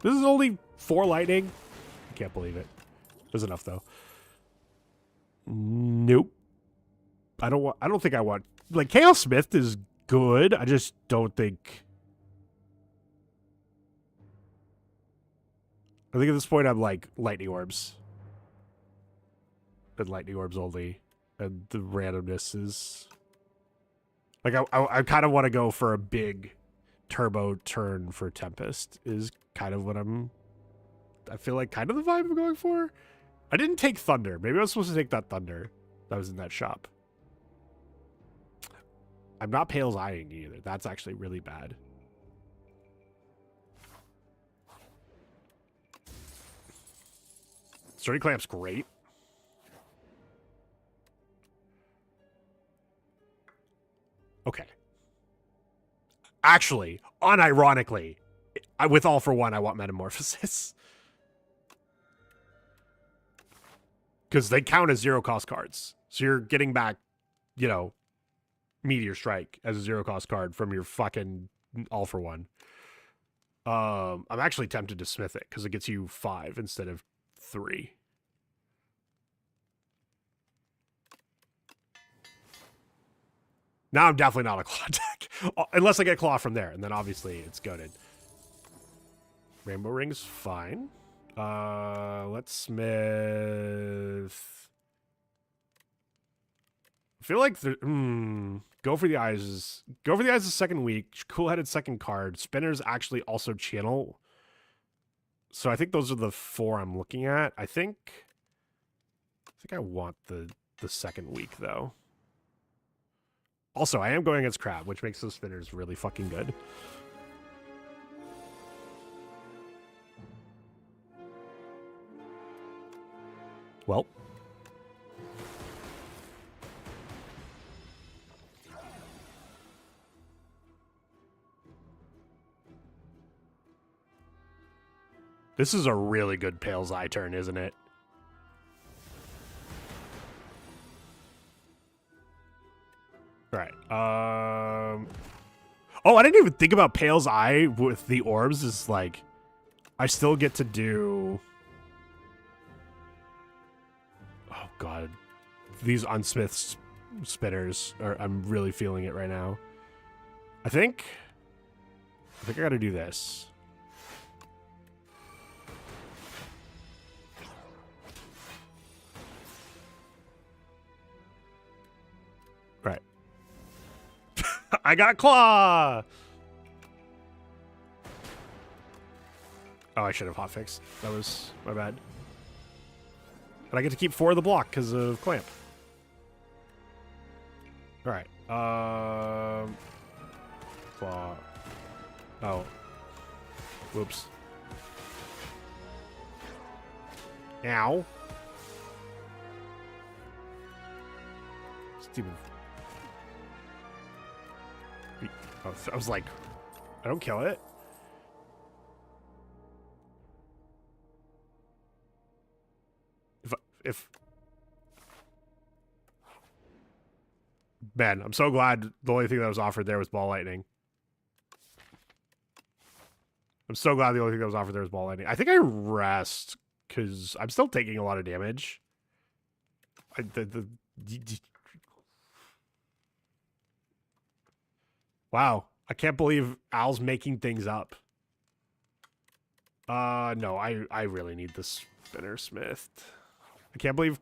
Speaker 2: This is only 4 lightning. I can't believe it. There's enough though. Nope. I don't think I want, like, Chaos Smith is good. I just don't think. I think at this point I'm like lightning orbs. And lightning orbs only. And the randomness is like I kind of want to go for a big turbo turn for Tempest is kind of what I feel like kind of the vibe I'm going for. I didn't take Thunder. Maybe I was supposed to take that Thunder that was in that shop. I'm not Pale's eyeing either. That's actually really bad. Sturdy Clamp's great. Okay. Actually, unironically, with all for 1, I want Metamorphosis. Because they count as 0 cost cards. So you're getting back, you know, Meteor Strike as a 0 cost card from your fucking all for 1. I'm actually tempted to Smith it because it gets you 5 instead of 3. Now I'm definitely not a Claw deck. Unless I get Claw from there, and then obviously it's goated. Rainbow Ring's fine. Let's Smith. I feel like go for the eyes. Go for the eyes is second week. Cool-headed second card. Spinner's actually also channel. So I think those are the 4 I'm looking at. I think I want the second week though. Also, I am going against Crab, which makes those spinners really fucking good. Well. This is a really good Pale's Eye turn, isn't it? All right. Oh, I didn't even think about Pale's Eye with the orbs. Is like, I still get to do. Oh God, these unsmith spinners are. I'm really feeling it right now. I think I got to do this. Right. I got claw. Oh, I should have hotfixed. That was my bad. And I get to keep 4 of the block because of clamp. All right. Claw. Oh. Whoops. Ow. Stupid. Oh, I was like, I don't kill it. If man, I'm so glad the only thing that was offered there was ball lightning. I'm so glad the only thing that was offered there was ball lightning. I think I rest because I'm still taking a lot of damage. Wow, I can't believe Al's making things up. No, I really need this spinner smithed. I can't believe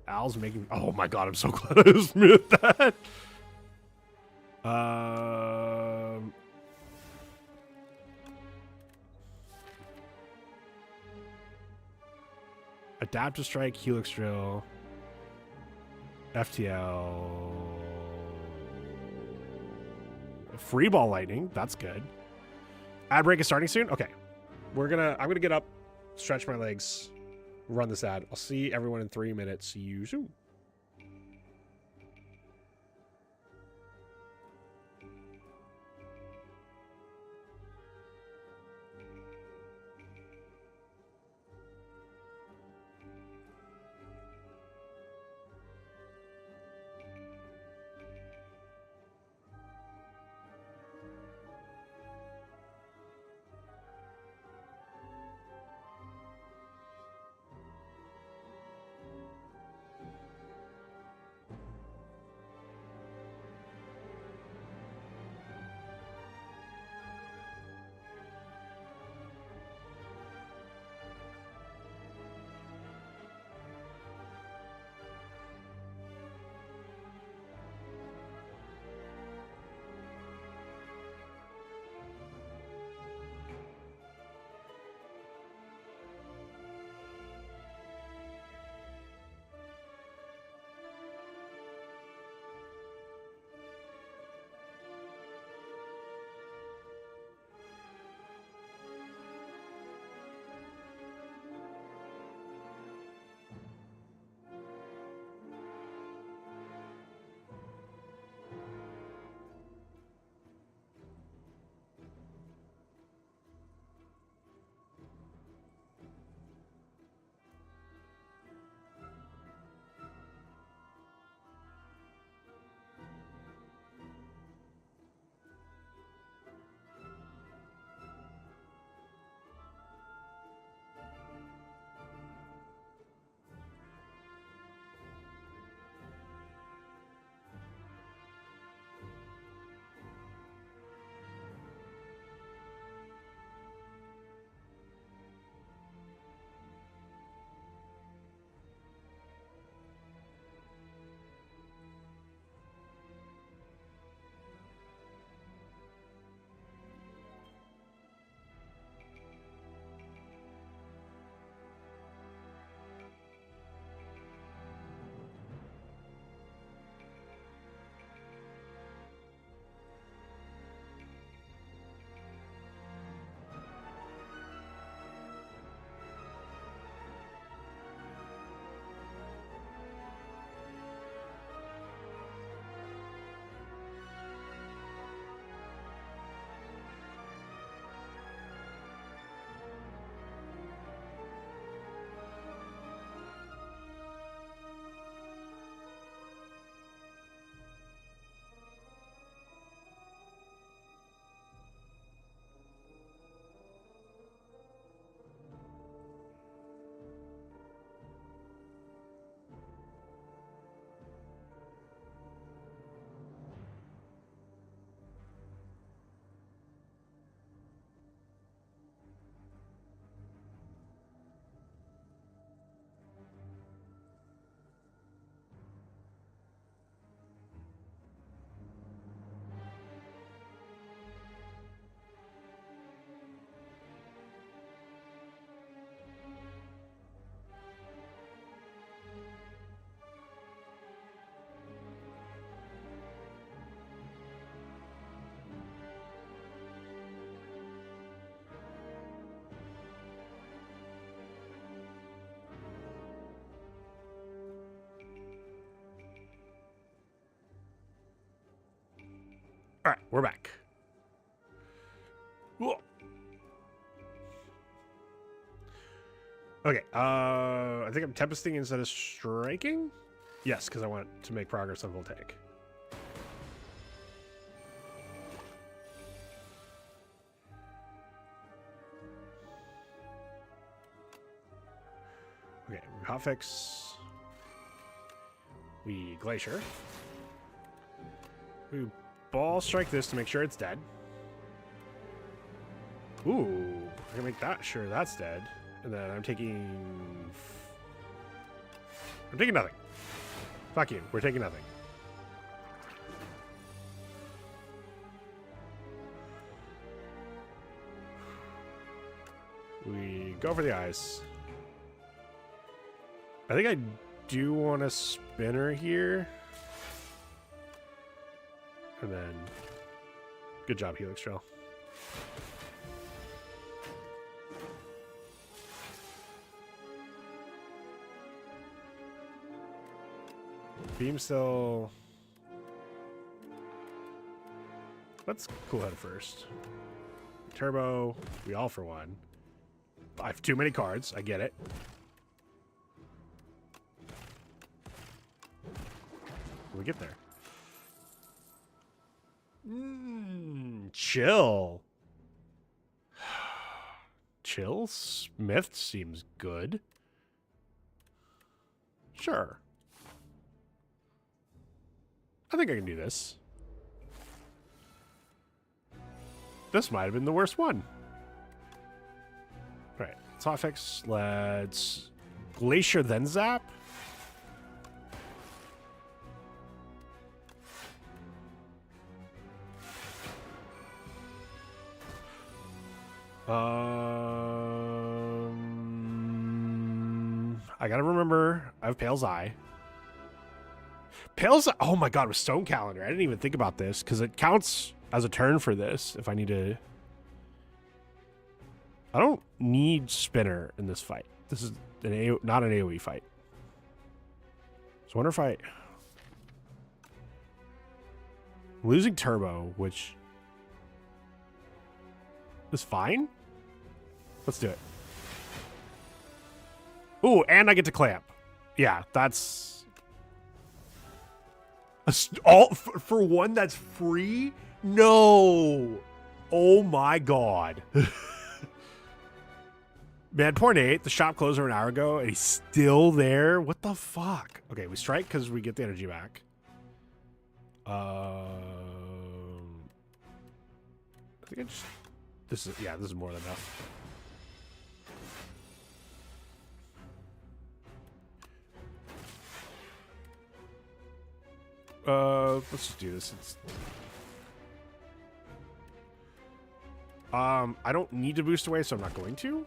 Speaker 2: Al's making. Oh my God, I'm so glad I smithed that. Adaptive strike, helix drill, FTL, free ball lightning. That's good. Ad break is starting soon. Okay, I'm gonna get up, stretch my legs, run this ad. I'll see everyone in 3 minutes. See you soon. All right, we're back. Whoa. Okay, I think I'm tempesting instead of striking? Yes, because I want to make progress on voltaic. Okay, we hotfix. We glacier. We ball strike this to make sure it's dead. Ooh, I can make that sure that's dead. And then I'm taking nothing. Fuck you, we're taking nothing. We go for the eyes. I think I do want a spinner here. And then, good job, Helix Trail. Beam still. Let's cool head first. Turbo, we all for one. I have too many cards, I get it. We get there. Chill. Chill? Smith seems good. Sure. I think I can do this. This might have been the worst one. All right, let's hotfix. Let's glacier then zap. I gotta remember I have Pale's Eye. Pale's Eye, oh my god, with Stone Calendar. I didn't even think about this because it counts as a turn for this if I need to. I don't need Spinner in this fight. This is not an AoE fight. So I wonder if I'm losing Turbo, which is fine. Let's do it. Ooh, and I get to clamp. Yeah, that's all for one that's free. No, oh my god. Man, poor Nate. The shop closed over an hour ago, and he's still there. What the fuck? Okay, we strike because we get the energy back. I think I just. This is more than enough. Let's just do this. I don't need to boost away, so I'm not going to.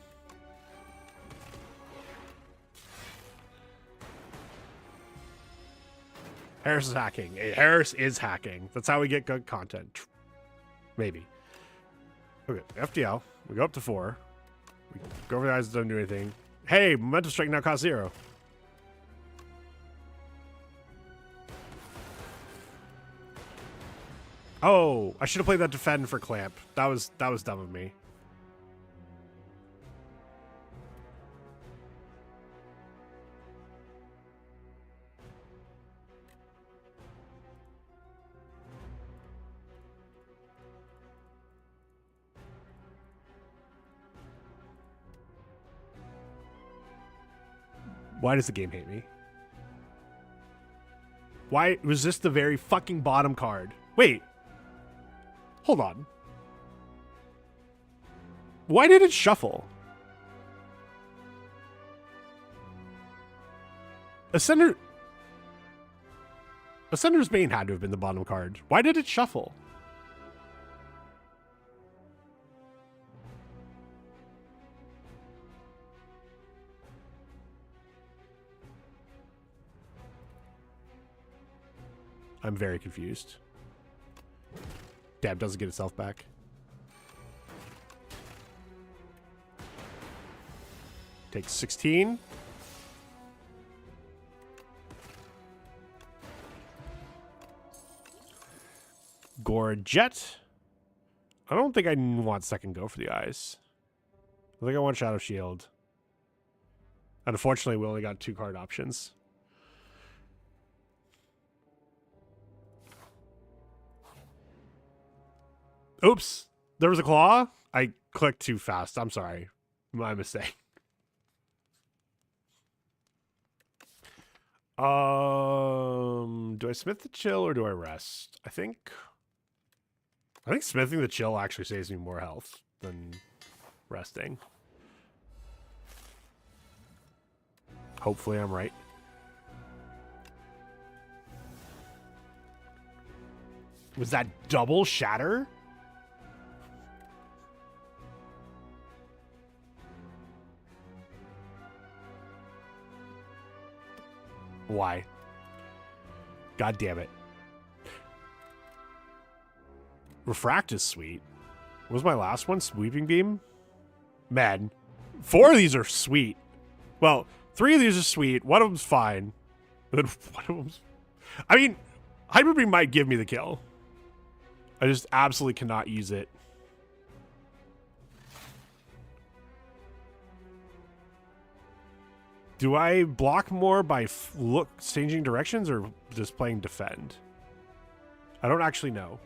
Speaker 2: Harris is hacking. Harris is hacking. That's how we get good content. Maybe. Okay, FDL. We go up to 4. We go over the eyes, doesn't do anything. Hey, momentum strike now costs 0. Oh, I should have played that defend for clamp. That was dumb of me. Why does the game hate me? Why was this the very fucking bottom card? Wait. Hold on. Why did it shuffle? Ascender's Bane had to have been the bottom card. Why did it shuffle? I'm very confused. Dab doesn't get itself back. Takes 16. Gorget. I don't think I want second go for the eyes. I think I want Shadow Shield. And unfortunately, we only got 2 card options. Oops. There was a claw. I clicked too fast. I'm sorry. My mistake. Do I smith the chill or do I rest? I think smithing the chill actually saves me more health than resting. Hopefully I'm right. Was that double shatter? Why? God damn it. Refract is sweet. What was my last one? Sweeping beam? Man, 4 of these are sweet. Well, 3 of these are sweet. One of them's fine. But then one of them's... I mean, Hyper Beam might give me the kill. I just absolutely cannot use it. Do I block more by changing directions or just playing defend? I don't actually know.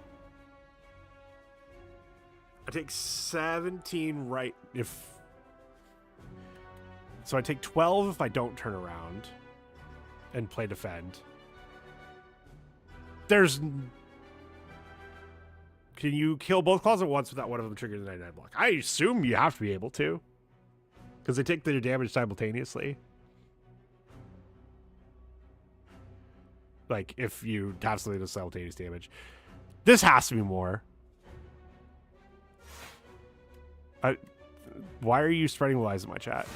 Speaker 2: I take 17 right if... So I take 12 if I don't turn around and play defend. There's... Can you kill both claws at once without one of them triggering the 99 block? I assume you have to be able to. Because they take their damage simultaneously. Like, if you have something to simultaneous damage. This has to be more. Why are you spreading lies in my chat?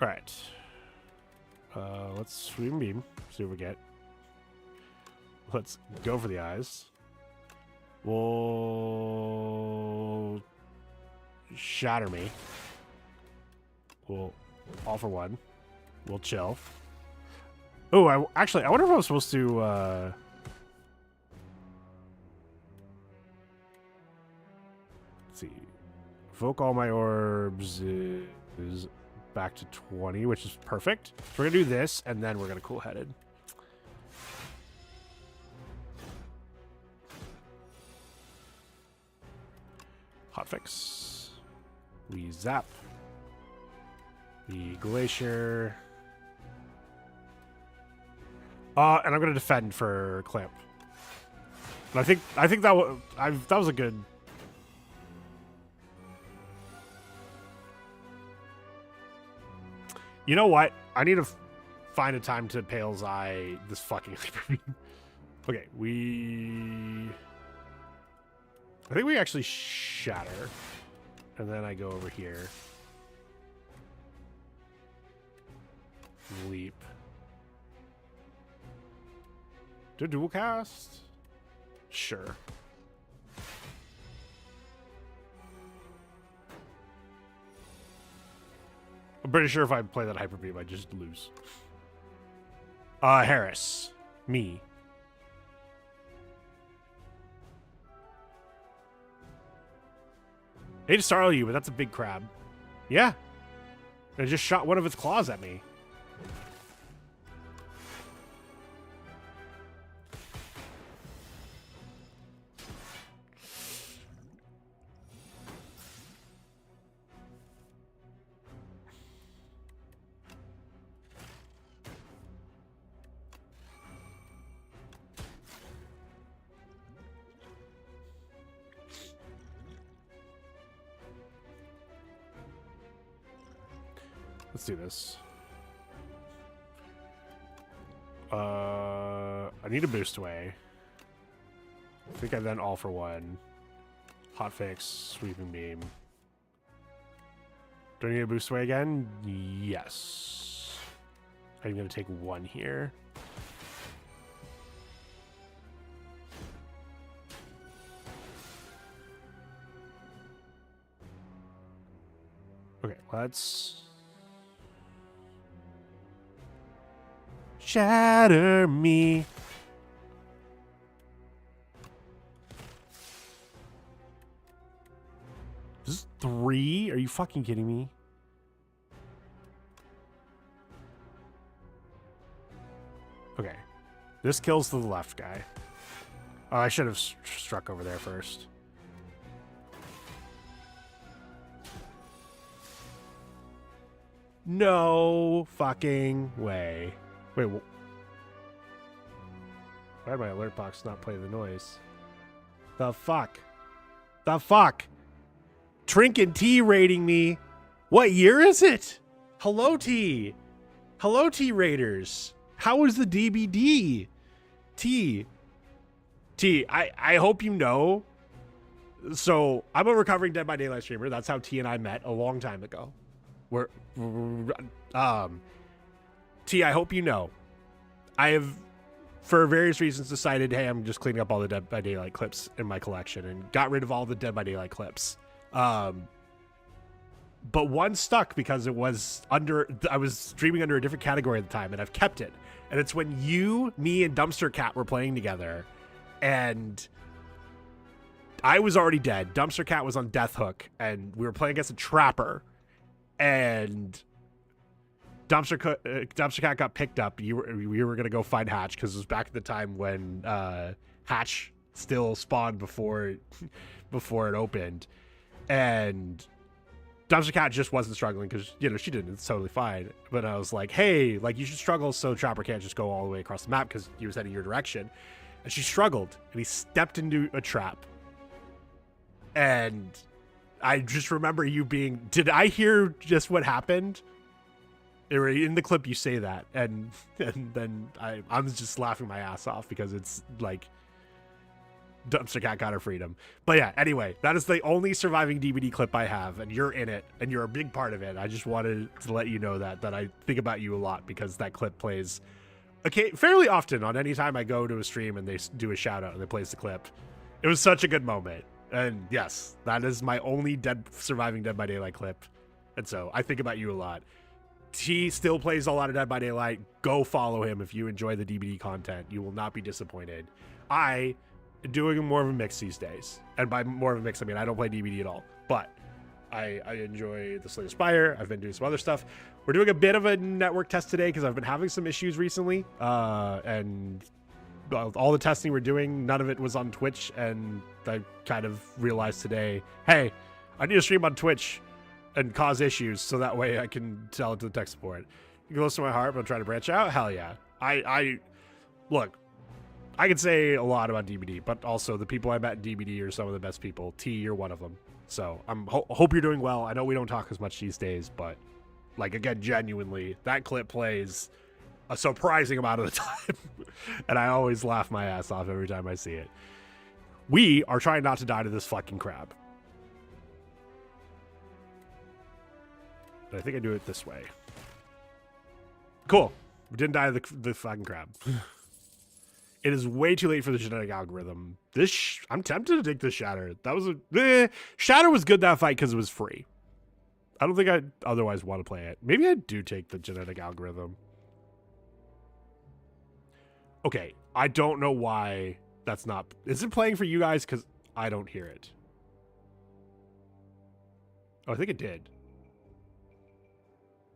Speaker 2: Alright. Let's swing beam. See what we get. Let's go for the eyes. We'll... shatter me. We'll all for one. We'll chill. Oh, I wonder if I'm supposed to let's see. Evoke all my orbs is back to 20, which is perfect. So we're gonna do this and then we're gonna cool headed. Hotfix. We zap. The glacier. And I'm gonna defend for clamp. And I think that was a good. You know what? I need to find a time to Pale's Eye this fucking. Okay, I think we actually shatter, and then I go over here. Leap. Do dual cast? Sure. I'm pretty sure if I play that Hyper Beam, I just lose. Harris. Me. I hate to startle you, but that's a big crab. Yeah. I just shot one of its claws at me. Let's do this. I need a boost away. I think I then all for one. Hotfix, sweeping beam. Do I need a boost away again? Yes. I'm gonna take one here. Okay, let's Shatter me. This is 3? Are you fucking kidding me? Okay. This kills the left guy. Oh, I should have struck over there first. No fucking way. Wait, why did my alert box not play the noise? The fuck? The fuck? Trinket T rating me. What year is it? Hello, T. Hello, T Raiders. How is the DBD? T, I hope you know. So, I'm a recovering Dead by Daylight streamer. That's how T and I met a long time ago. T, I hope you know. I have, for various reasons, decided, hey, I'm just cleaning up all the Dead by Daylight clips in my collection and got rid of all the Dead by Daylight clips. But one stuck because it was I was streaming under a different category at the time, and I've kept it. And it's when you, me, and Dumpster Cat were playing together, and I was already dead. Dumpster Cat was on Death Hook, and we were playing against a Trapper, and Dumpster Cat got picked up. We were going to go find Hatch, because it was back at the time when Hatch still spawned before it opened. And Dumpster Cat just wasn't struggling because, you know, she didn't. It's totally fine. But I was like, hey, like, you should struggle so Trapper can't just go all the way across the map because he was heading your direction. And she struggled, and he stepped into a trap. And I just remember you being, did I hear just what happened? In the clip you say that, and then I'm just laughing my ass off because it's like Dumpster Cat got her freedom. But yeah, anyway, that is the only surviving DVD clip I have, and you're in it, and you're a big part of it. I just wanted to let you know that I think about you a lot because that clip plays fairly often on any time I go to a stream and they do a shout out and they plays the clip. It was such a good moment. And yes, that is my only surviving Dead by Daylight clip. And so I think about you a lot. He still plays a lot of Dead by Daylight. Go follow him if you enjoy the DVD content. You will not be disappointed. I am doing more of a mix these days. And by more of a mix, I mean I don't play DVD at all. But I enjoy the Slay the Spire. I've been doing some other stuff. We're doing a bit of a network test today because I've been having some issues recently. And all the testing we're doing, none of it was on Twitch. And I kind of realized today, hey, I need to stream on Twitch and cause issues so that way I can tell it to the tech support. It goes to my heart, but I'm trying to branch out. Hell yeah. Look, I can say a lot about DBD, but also the people I met in DBD are some of the best people. T, you're one of them. So I'm hope you're doing well. I know we don't talk as much these days, but like, again, genuinely, that clip plays a surprising amount of the time. And I always laugh my ass off every time I see it. We are trying not to die to this fucking crab. But I think I do it this way. Cool. We didn't die to the fucking crab. It is way too late for the genetic algorithm. I'm tempted to take the Shatter. That was Shatter was good that fight because it was free. I don't think I'd otherwise want to play it. Maybe I do take the genetic algorithm. Okay, I don't know why that's not. Is it playing for you guys? Because I don't hear it. Oh, I think it did.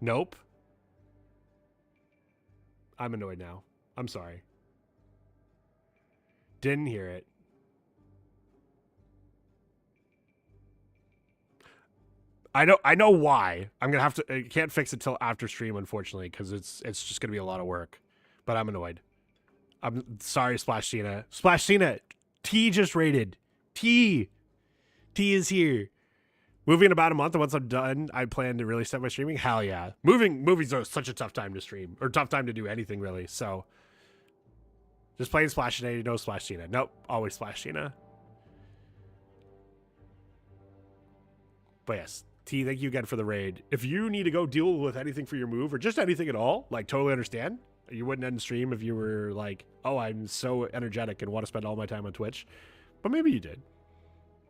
Speaker 2: Nope. I'm annoyed now. I'm sorry. Didn't hear it. I know why. I'm gonna have to. I can't fix it till after stream, unfortunately, because it's just gonna be a lot of work. But I'm annoyed. I'm sorry, Splash Cena. Splash Cena. T just rated. T is here. Moving in about a month, and once I'm done, I plan to really set my streaming. Hell yeah. Movies are such a tough time to stream, or tough time to do anything really. So just playing Splash Cena, no Splash Cena. Nope, always Splash Cena. But yes, T, thank you again for the raid. If you need to go deal with anything for your move, or just anything at all, like, totally understand. You wouldn't end stream if you were like, oh, I'm so energetic and want to spend all my time on Twitch. But maybe you did.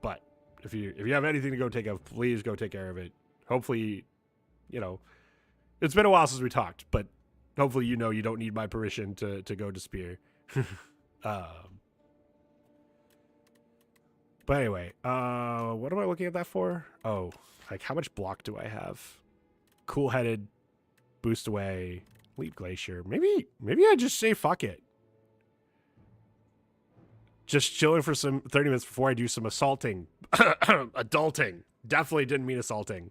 Speaker 2: But if you have anything to go take of, please go take care of it. Hopefully, you know, it's been a while since we talked, but hopefully you know you don't need my permission to go to Spear. But anyway, what am I looking at that for? Oh, like how much block do I have? Cool-headed, boost away, leap glacier. Maybe I just say fuck it. Just chilling for some 30 minutes before I do some assaulting. Adulting. Definitely didn't mean assaulting.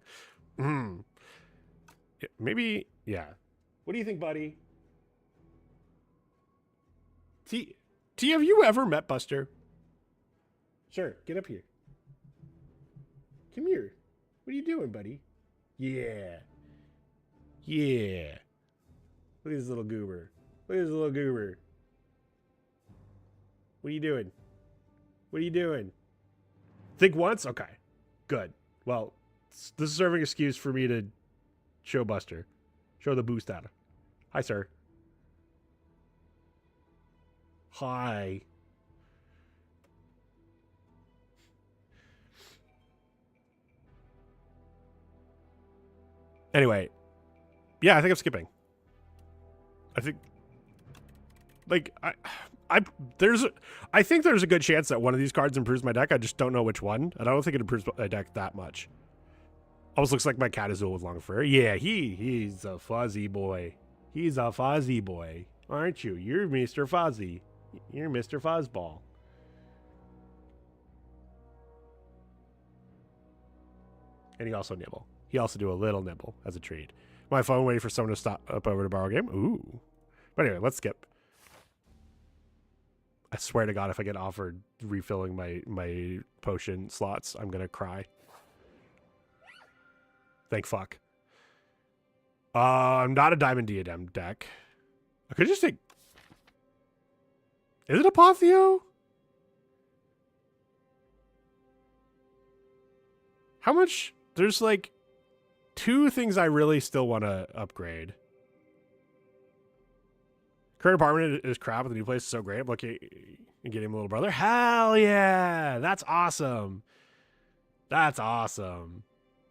Speaker 2: Maybe, yeah. What do you think, buddy? T, have you ever met Buster? Sure, get up here. Come here. What are you doing, buddy? Yeah. Yeah. Look at this little goober. Look at this little goober. What are you doing? What are you doing? Think once? Okay. Good. Well, this is serving an excuse for me to show Buster. Show the boost data. Hi, sir. Hi. Anyway, yeah, I think I'm skipping. I think, like, I think there's a good chance that one of these cards improves my deck. I just don't know which one, and I don't think it improves my deck that much. Almost looks like my cat Azul with long fur. Yeah, he's a fuzzy boy. He's a fuzzy boy, aren't you? You're Mr. Fuzzy. You're Mr. Fuzzball. And he also nibble. He also do a little nibble as a treat. My phone waiting for someone to stop up over to borrow a game. Ooh. But anyway, let's skip. I swear to God, if I get offered refilling my potion slots, I'm gonna cry. Thank fuck. I'm not a Diamond Diadem deck. I could just take... Is it Apotheo? How much? There's like 2 things I really still want to upgrade. Current apartment is crap, but the new place is so great. I'm looking and getting a little brother. Hell yeah! That's awesome. That's awesome.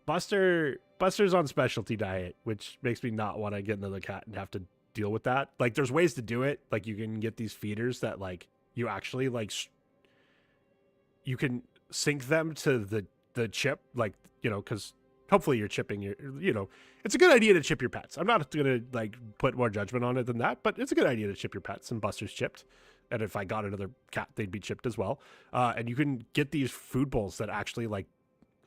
Speaker 2: Buster's on specialty diet, which makes me not want to get another cat and have to deal with that. Like, there's ways to do it. Like, you can get these feeders that, like, you actually, like, you can sync them to the chip, like, you know, because hopefully you're chipping your, you know, it's a good idea to chip your pets. I'm not going to, like, put more judgment on it than that, but it's a good idea to chip your pets, and Buster's chipped. And if I got another cat, they'd be chipped as well. And you can get these food bowls that actually, like,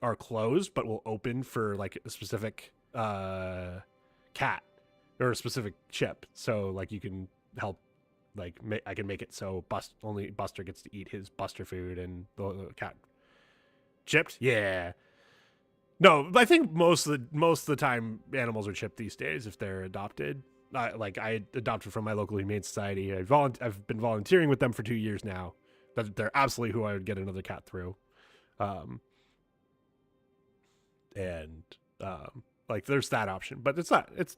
Speaker 2: are closed but will open for like a specific cat or a specific chip, so like you can help, like, I can make it so only Buster gets to eat his Buster food and the cat chipped. Yeah, no, I think most of the time animals are chipped these days if they're adopted. Like, I adopted from my local humane society. I've been volunteering with them for 2 years now. They're absolutely who I would get another cat through. And like, there's that option, but it's not, it's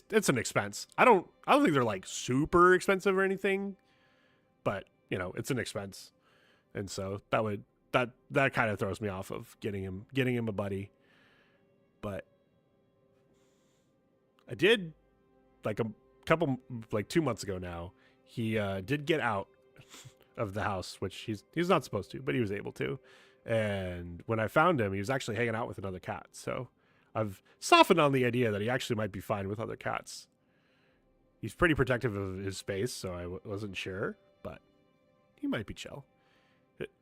Speaker 2: an expense. I don't think they're like super expensive or anything, but you know, it's an expense. And so that kind of throws me off of getting him a buddy. But I did, like, a couple, like 2 months ago now, he did get out of the house, which he's not supposed to, but he was able to. And when I found him, he was actually hanging out with another cat. So I've softened on the idea that he actually might be fine with other cats. He's pretty protective of his space, so I wasn't sure, but he might be chill.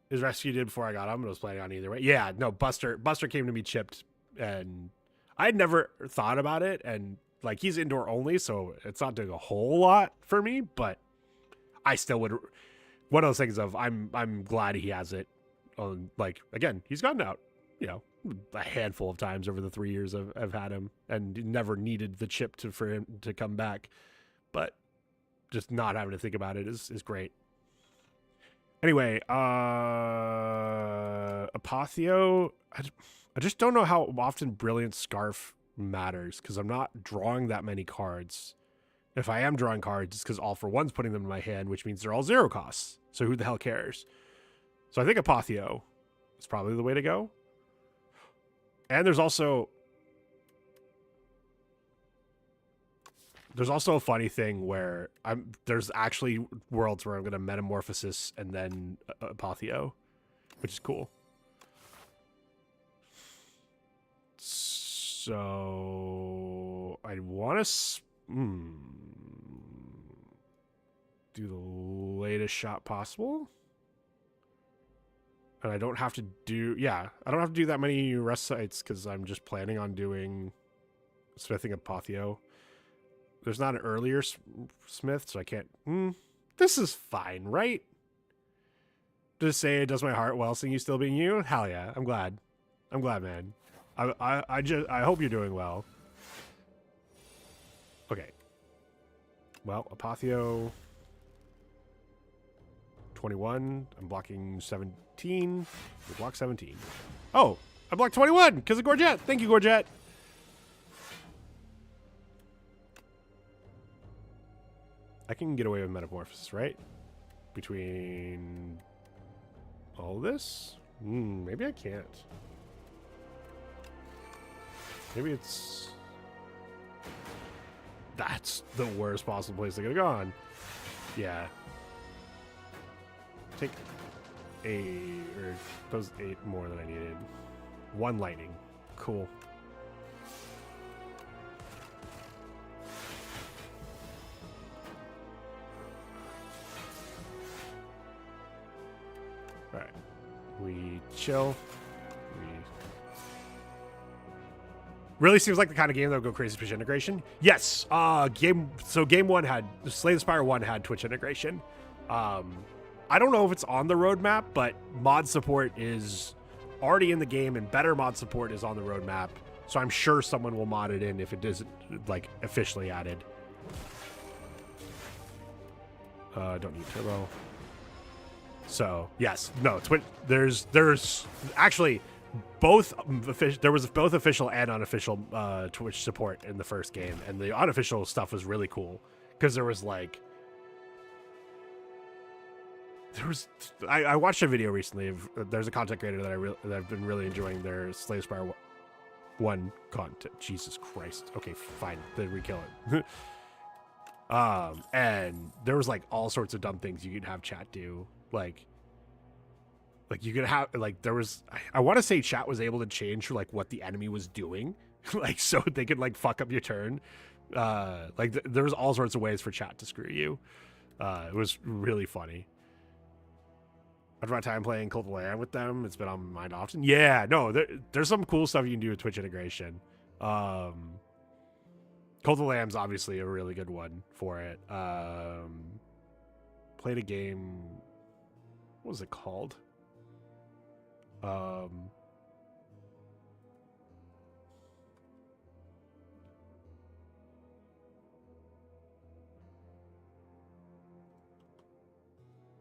Speaker 2: His rescue did before I got him, but I was planning on either way. Yeah, no, Buster came to me chipped, and I'd never thought about it. And like, he's indoor only, so it's not doing a whole lot for me, but I still would. One of those things of I'm glad he has it. Like, again, he's gotten out, you know, a handful of times over the 3 years I've had him, and never needed the chip for him to come back. But just not having to think about it is great. Anyway, Apotheo, I just don't know how often Brilliant Scarf matters, because I'm not drawing that many cards. If I am drawing cards, it's because All for One's putting them in my hand, which means they're all 0 costs. So who the hell cares? So I think Apotheo is probably the way to go. And there's also... There's also a funny thing where there's actually worlds where I'm going to metamorphosis and then apotheo, which is cool. So I want to do the latest shot possible. And I don't have to do, I don't have to do that many rest sites because I'm just planning on doing smithing apotheo. There's not an earlier smith, so I can't. This is fine, right? Just say it does my heart well seeing you still being you. Hell yeah, I'm glad. I'm glad, man. I hope you're doing well. Okay. Well, apotheo 21. I'm blocking 17. We block 17. Oh, I blocked 21 because of Gorget. Thank you, Gorget. I can get away with metamorphosis, right? Between all this? Maybe I can't. Maybe it's... That's the worst possible place I could have gone. Yeah. Take 8, or those 8 more than I needed. 1 lightning. Cool. Alright. We chill. Really seems like the kind of game that would go crazy Twitch integration. Yes. Game 1 had Slay the Spire 1 had Twitch integration. I don't know if it's on the roadmap, but mod support is already in the game, and better mod support is on the roadmap. So I'm sure someone will mod it in if it isn't like officially added. Don't need turbo. So yes, no. There's actually both there was both official and unofficial Twitch support in the first game, and the unofficial stuff was really cool because there was like I watched a video recently of there's a content creator that I've been really enjoying their Slay the Spire 1 content. Jesus Christ. Okay, fine. They rekill it. And there was like all sorts of dumb things you could have chat do, like you could have like there was I want to say chat was able to change like what the enemy was doing, like so they could like fuck up your turn. There was all sorts of ways for chat to screw you. It was really funny. I've had time playing Cult of the Lamb with them. It's been on my mind often. Yeah, no, there's some cool stuff you can do with Twitch integration. Cult of the Lamb's obviously a really good one for it. Played a game. What was it called?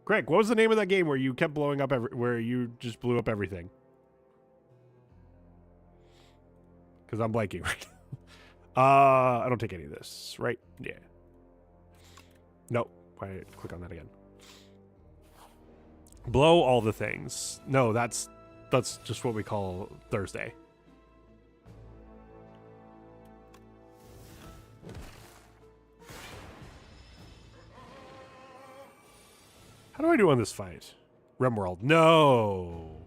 Speaker 2: Greg, what was the name of that game where you kept blowing up where you just blew up everything? Because I'm blanking right now. I don't take any of this, right? Yeah. Nope. Why did I click on that again? Blow all the things. No, that's just what we call Thursday. How do I do on this fight? Rimworld. No.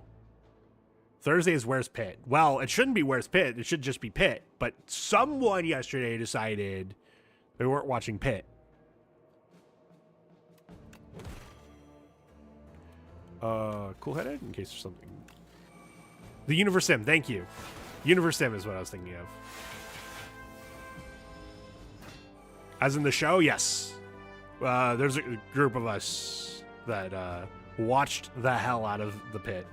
Speaker 2: Thursday is Where's Pit. Well, it shouldn't be Where's Pit. It should just be Pit. But someone yesterday decided they weren't watching Pit. Cool-headed in case there's something. The Universe Sim. Thank you. Universe Sim is what I was thinking of. As in the show, yes. There's a group of us that watched the hell out of the Pit.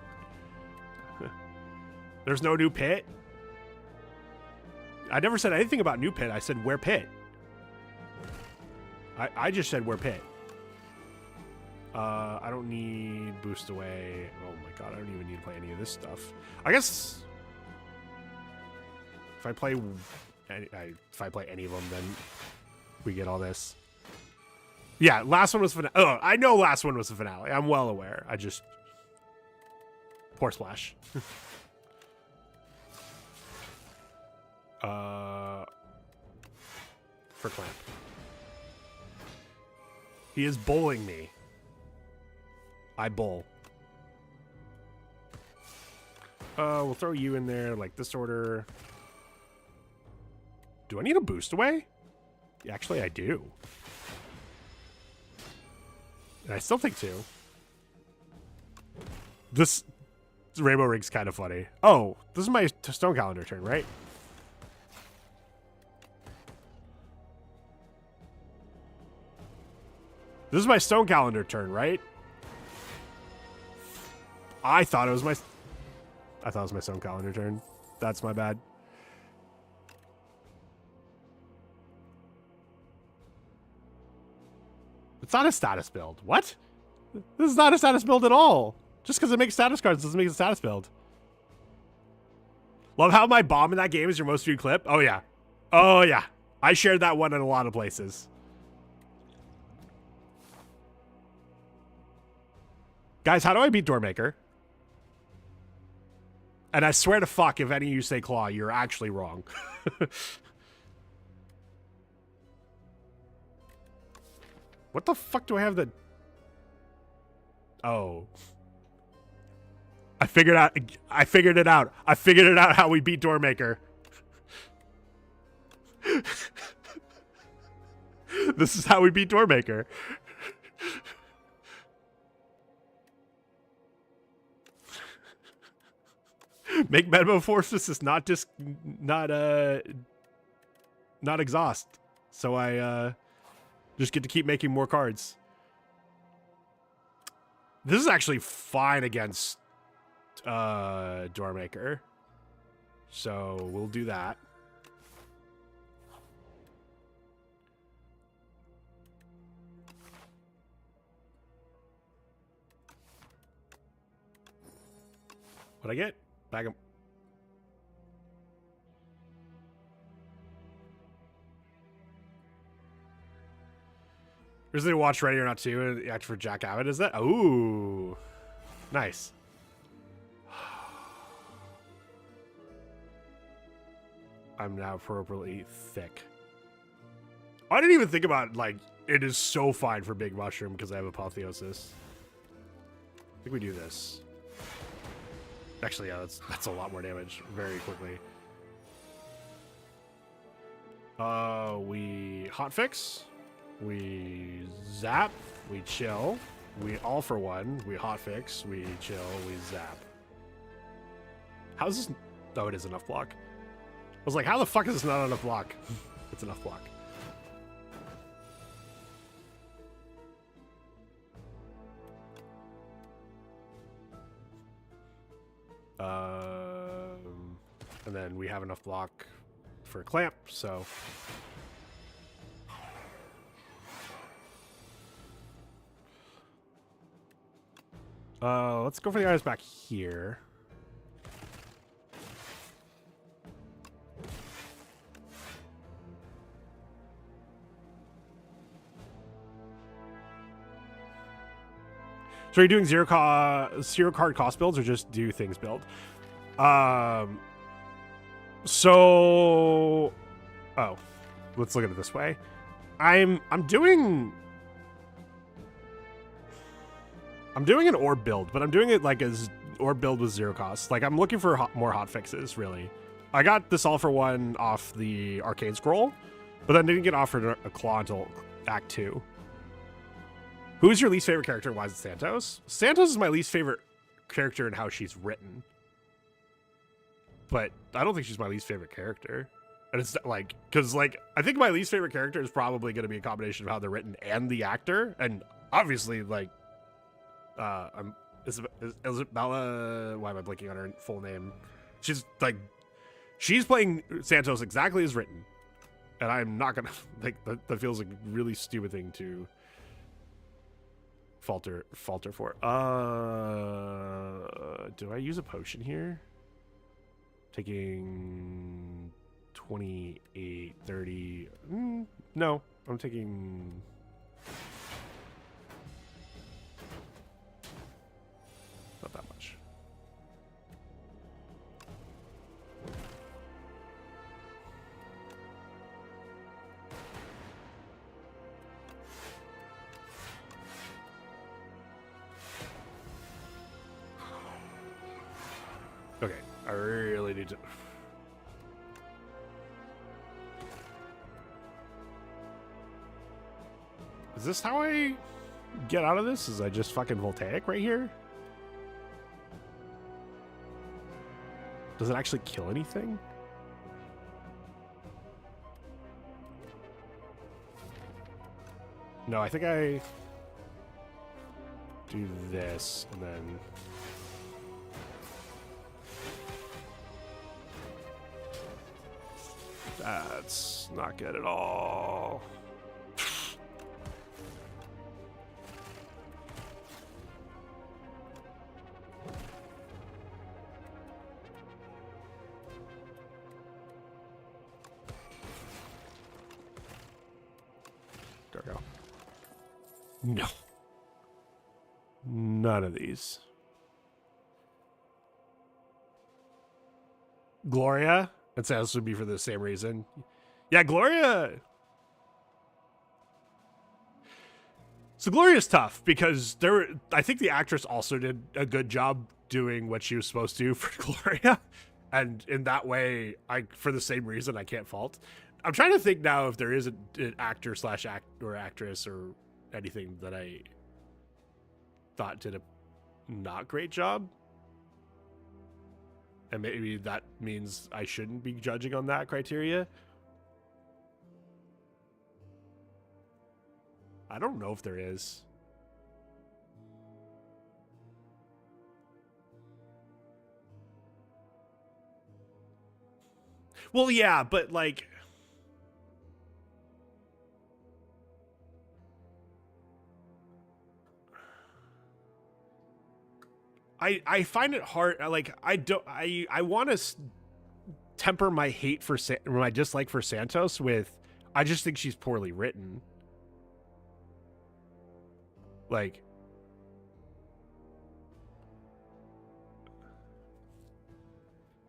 Speaker 2: There's no new Pit. I never said anything about new Pit. I said where Pit. I just said where Pit. I don't need boost away. Oh my god, I don't even need to play any of this stuff. I guess if I play any of them, then we get all this. Yeah, last one was finale. Oh, I know last one was the finale. I'm well aware. I just poor splash. For clamp. He is bowling me. I bowl. We'll throw you in there like this order. Do I need a boost away? Actually, I do. And I still think two. This rainbow rig's kind of funny. Oh, this is my stone calendar turn, right? This is my stone calendar turn, right? I thought it was my stone calendar turn. That's my bad. It's not a status build. What? This is not a status build at all. Just because it makes status cards doesn't make it a status build. Love how my bomb in that game is your most viewed clip. Oh, yeah. Oh, yeah. I shared that one in a lot of places. Guys, how do I beat Doormaker? And I swear to fuck, if any of you say Claw, you're actually wrong. What the fuck do I have the... Oh. I figured it out. I figured it out how we beat Doormaker. This is how we beat Doormaker. Make Metamorphosis not exhaust. So I just get to keep making more cards. This is actually fine against Doormaker. So we'll do that. What'd I get? Bag of... Recently watched Ready or Not 2 and act for Jack Abbott, is that? Ooh. Nice. I'm now appropriately thick. I didn't even think about, like, it is so fine for Big Mushroom because I have Apotheosis. I think we do this. Actually, yeah, that's a lot more damage very quickly. We hotfix. We zap. We chill. We all for one. We hotfix. We chill. We zap. How's this? Oh, it is enough block. I was like, how the fuck is this not enough block? It's enough block. And then we have enough block for a clamp, so... let's go for the items back here. So are you doing zero card cost builds or just do things build? So, oh, let's look at it this way. I'm doing an orb build, but I'm doing it like as orb build with zero cost. Like I'm looking for more hot fixes, really. I got this all for one off the Arcane Scroll, but then didn't get offered a claw until Act 2. Who's your least favorite character and why is it Santos? Santos is my least favorite character in how she's written. But I don't think she's my least favorite character. And it's like, because like, I think my least favorite character is probably going to be a combination of how they're written and the actor. And obviously, like, Isabella, why am I blinking on her full name? She's like, she's playing Santos exactly as written. And I'm not going to, like, that feels like a really stupid thing to falter for. Do I use a potion here? Taking 28, 30. No, I'm taking. Not that much. Okay, I really need to... Is this how I get out of this? Is I just fucking voltaic right here? Does it actually kill anything? No, I think I do this and then... That's not good at all. There we go. No. None of these. Gloria? It sounds to be for the same reason. Yeah, Gloria. So Gloria's tough because I think the actress also did a good job doing what she was supposed to do for Gloria. And in that way, for the same reason, I can't fault. I'm trying to think now if there is an actor / or actress or anything that I thought did a not great job. And maybe that means I shouldn't be judging on that criteria. I don't know if there is. Well, yeah, but like... I find it hard. Like, I want to temper my hate for my dislike for Santos with, I just think she's poorly written. Like,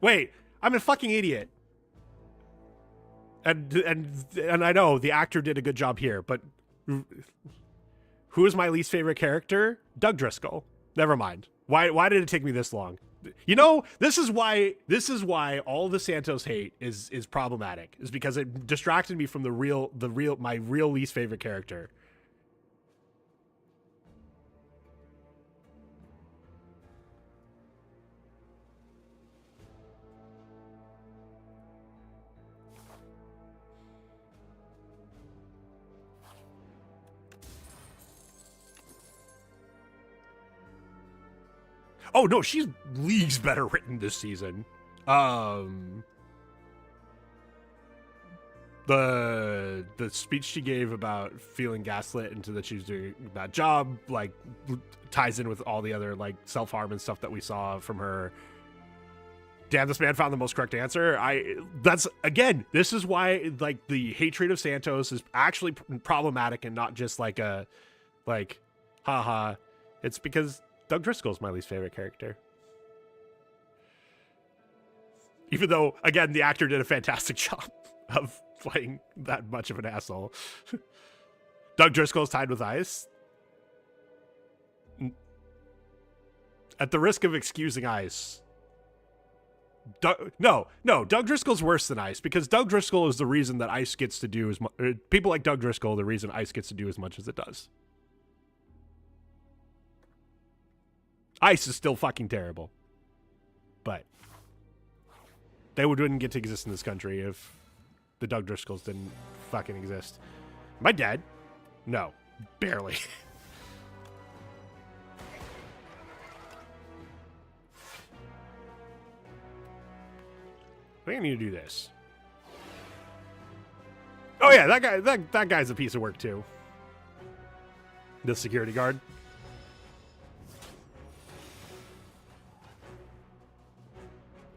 Speaker 2: wait, I'm a fucking idiot. And I know the actor did a good job here, but who is my least favorite character? Doug Driscoll. Never mind. Why did it take me this long? You know, this is why all the Santos hate is problematic. Is because it distracted me from my real least favorite character. Oh no, she's leagues better written this season. The speech she gave about feeling gaslit into that she was doing a bad job, like, ties in with all the other like self-harm and stuff that we saw from her. Damn, this man found the most correct answer. This is why like the hatred of Santos is actually problematic and not just like a haha. It's because Doug Driscoll's my least favorite character. Even though, again, the actor did a fantastic job of playing that much of an asshole. Doug Driscoll's tied with Ice. At the risk of excusing Ice. No, Doug Driscoll's worse than Ice, because Doug Driscoll is the reason that Ice gets to do as much. People like Doug Driscoll are the reason Ice gets to do as much as it does. Ice is still fucking terrible. But they wouldn't get to exist in this country if the Doug Driscolls didn't fucking exist. Am I dead? No. Barely. I think I need to do this. Oh yeah, that guy's a piece of work too. The security guard.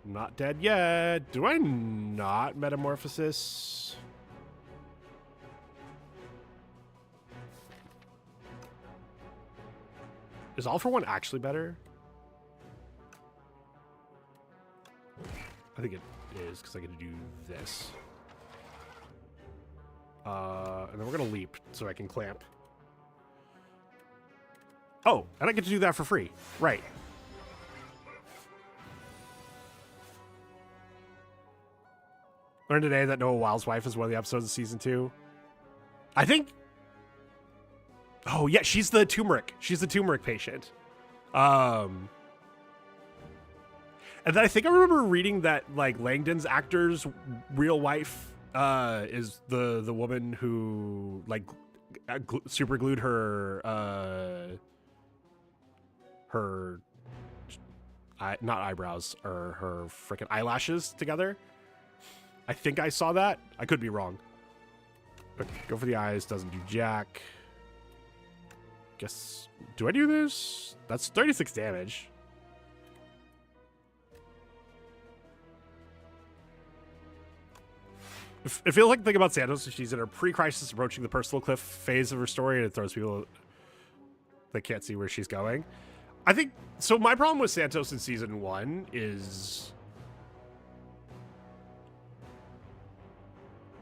Speaker 2: Not dead yet. Do I not metamorphosis? Is All for One actually better? I think it is, because I get to do this. And then we're going to leap so I can clamp. Oh, and I get to do that for free. Right. Learned today that Noah Wild's wife is one of the episodes of season 2. I think. Oh yeah, she's the turmeric. She's the turmeric patient. And then I think I remember reading that like Langdon's actor's real wife is the woman who like super glued her not eyebrows or her freaking eyelashes together. I think I saw that. I could be wrong. Okay, go for the eyes. Doesn't do jack. Guess, do I do this? That's 36 damage. It feels like the thing about Santos is she's in her pre-crisis approaching the personal cliff phase of her story, and it throws people that can't see where she's going. I think, so my problem with Santos in season 1 is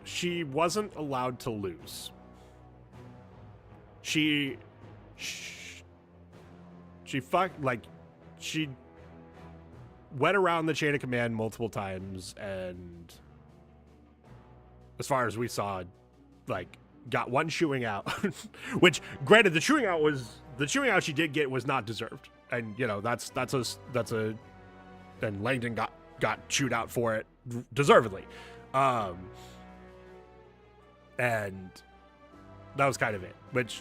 Speaker 2: she wasn't allowed to lose. She fucked, like, she went around the chain of command multiple times, and as far as we saw, like, got one chewing out, which, granted, the chewing out she did get was not deserved, and you know that's a, and Langdon got chewed out for it deservedly, and that was kind of it, which,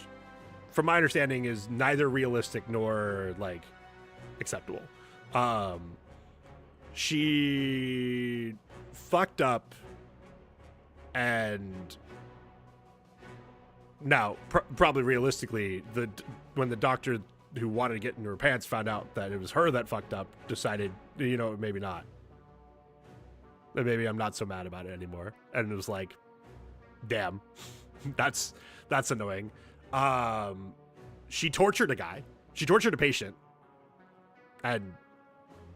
Speaker 2: from my understanding, is neither realistic nor like acceptable. She fucked up, and now probably realistically, when the doctor who wanted to get into her pants found out that it was her that fucked up, decided, you know, maybe not. Maybe I'm not so mad about it anymore. And it was like, damn, that's annoying. She tortured a guy. She tortured a patient. And,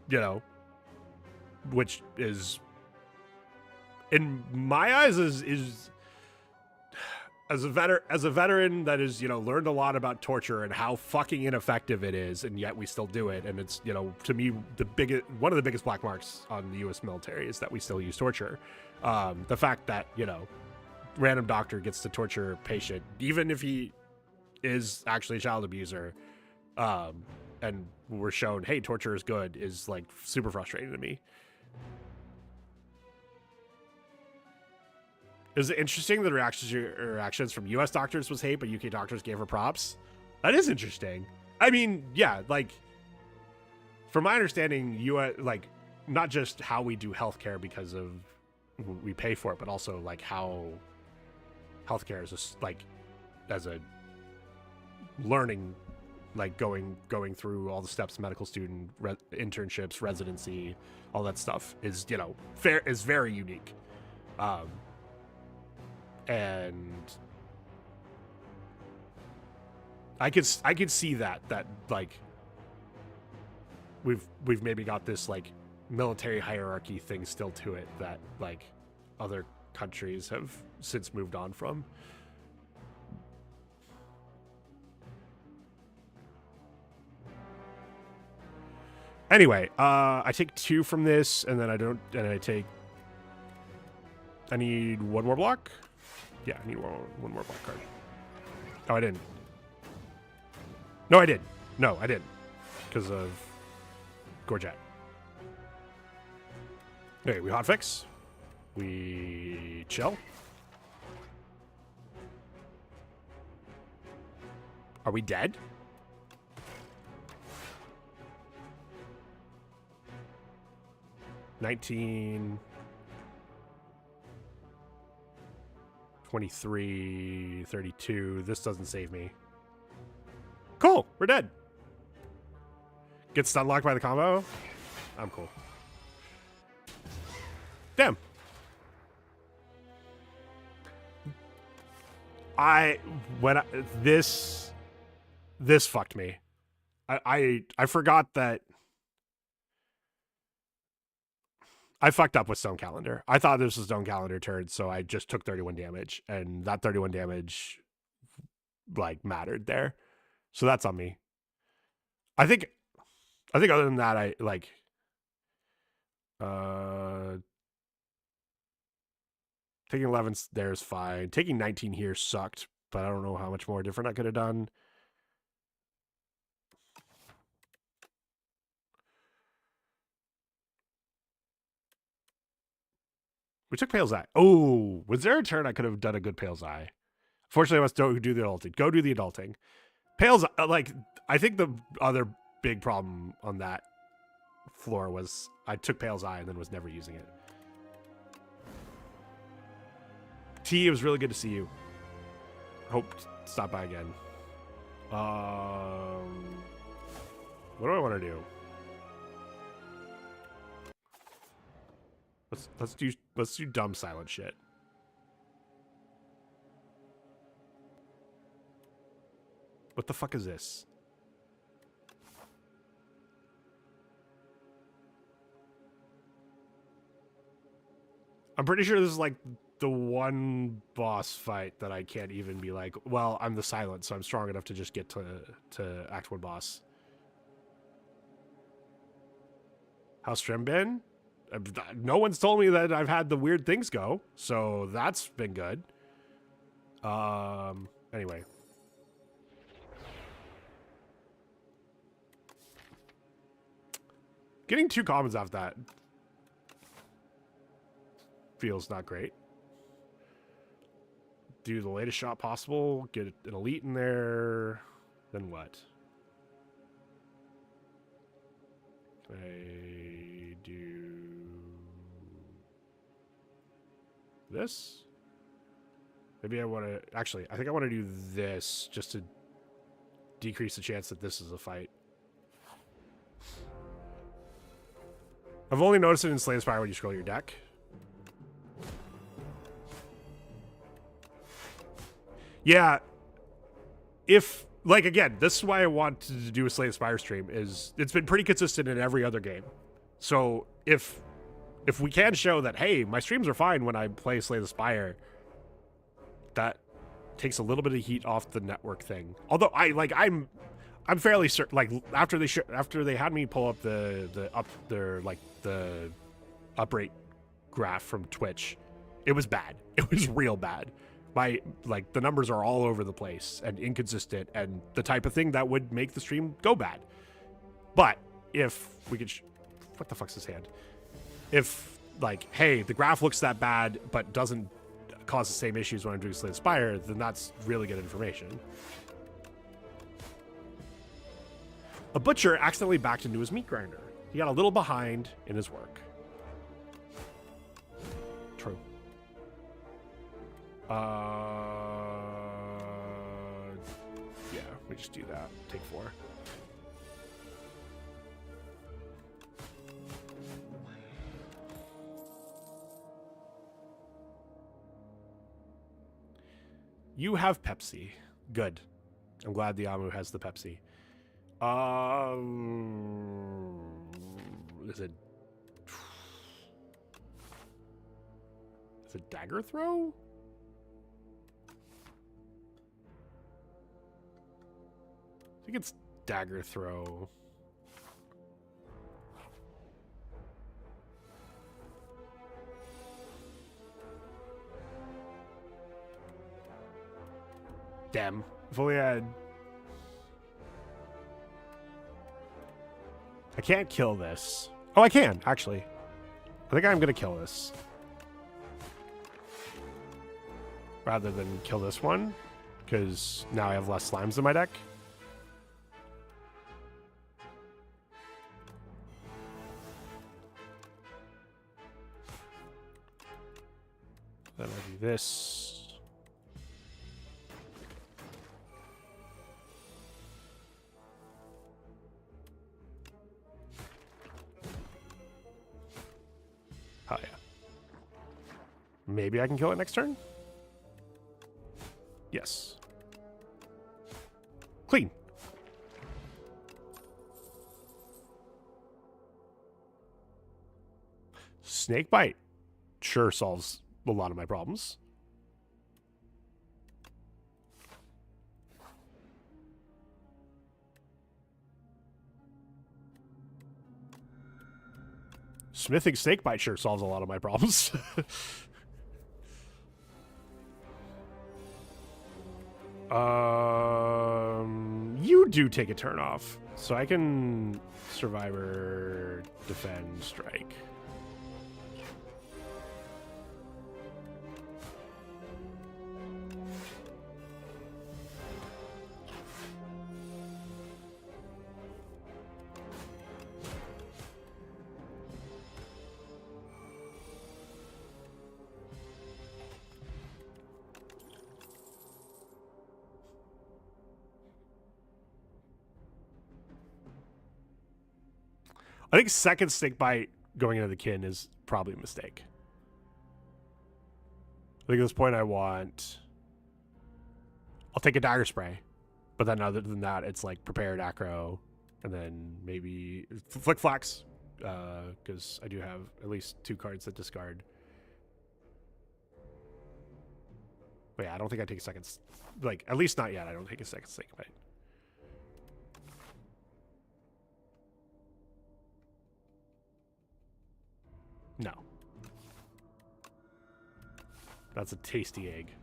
Speaker 2: you know, which is, in my eyes, is as a veteran that is, you know, learned a lot about torture and how fucking ineffective it is, and yet we still do it. And it's, you know, to me, one of the biggest black marks on the U.S. military is that we still use torture. The fact that, you know, random doctor gets to torture a patient, even if he is actually a child abuser, and we're shown, hey, torture is good, is like super frustrating to me. Is it interesting that reactions from U.S. doctors was hate, but UK doctors gave her props? That is interesting. I mean, yeah, like, from my understanding, like, not just how we do healthcare because of we pay for it, but also like how healthcare is just like as a learning, like going through all the steps, medical student, internships, residency, all that stuff is, you know, is very unique. And I could see that like we've maybe got this like military hierarchy thing still to it that like other countries have since moved on from. Anyway, I take 2 from this, and then I need 1 more block. Yeah, I need one more block card. Oh, I didn't. No, I did. No, I didn't. Because of Gorget. Okay, we hotfix. We chill. Are we dead? $19... 23, 32. This doesn't save me. Cool, we're dead. Get stun locked by the combo. I'm cool. Damn. This fucked me. I forgot that I fucked up with Stone Calendar. I thought this was Stone Calendar turn, so I just took 31 damage, and that 31 damage like mattered there. So that's on me. I think other than that, I like Taking 11 there is fine. Taking 19 here sucked, but I don't know how much more different I could have done. We took Pale's Eye. Oh, was there a turn I could have done a good Pale's Eye? Fortunately, I must do the adulting. Go do the adulting. Pale's like, I think the other big problem on that floor was I took Pale's Eye and then was never using it. T, it was really good to see you. Hope to stop by again. What do I want to do? Let's do dumb silent shit. What the fuck is this? I'm pretty sure this is like the one boss fight that I can't even be like, well, I'm the silent, so I'm strong enough to just get to Act 1 boss. How's Strim been? No one's told me that I've had the weird things go, so that's been good. Anyway. Getting 2 commons off that feels not great. Do the latest shot possible, get an elite in there, then what? I do this? Maybe I want to... Actually, I think I want to do this just to decrease the chance that this is a fight. I've only noticed it in Slay the Spire when you scroll your deck. Yeah. If... Like, again, this is why I wanted to do a Slay the Spire stream, is it's been pretty consistent in every other game. So, if we can show that, hey, my streams are fine when I play Slay the Spire, that takes a little bit of heat off the network thing. Although, I'm fairly certain, like, after they had me pull up the uprate graph from Twitch, it was bad. It was real bad. The numbers are all over the place and inconsistent and the type of thing that would make the stream go bad. But if we could, what the fuck's his hand? If, like, hey, the graph looks that bad but doesn't cause the same issues when I'm doing Slay the Spire, then that's really good information. A butcher accidentally backed into his meat grinder. He got a little behind in his work. True. Yeah, we just do that. Take 4. You have Pepsi. Good. I'm glad the Amu has the Pepsi. Is it dagger throw? I think it's dagger throw. Damn. If only I had... I can't kill this. Oh, I can, actually. I think I'm going to kill this. Rather than kill this one. Because now I have less slimes in my deck. Then I do this. Oh, yeah. Maybe I can kill it next turn? Yes. Clean. Snake bite sure solves a lot of my problems. Smithing snakebite sure solves a lot of my problems. You do take a turn off, so I can survivor, defend, strike. I think second snake bite going into the kin is probably a mistake. I think at this point I'll take a dagger spray, but then other than that, it's like prepared acro, and then maybe flick flax, because I do have at least 2 cards that discard. But yeah, I don't think I take a second, like at least not yet. I don't take a second snake bite. No. That's a tasty egg.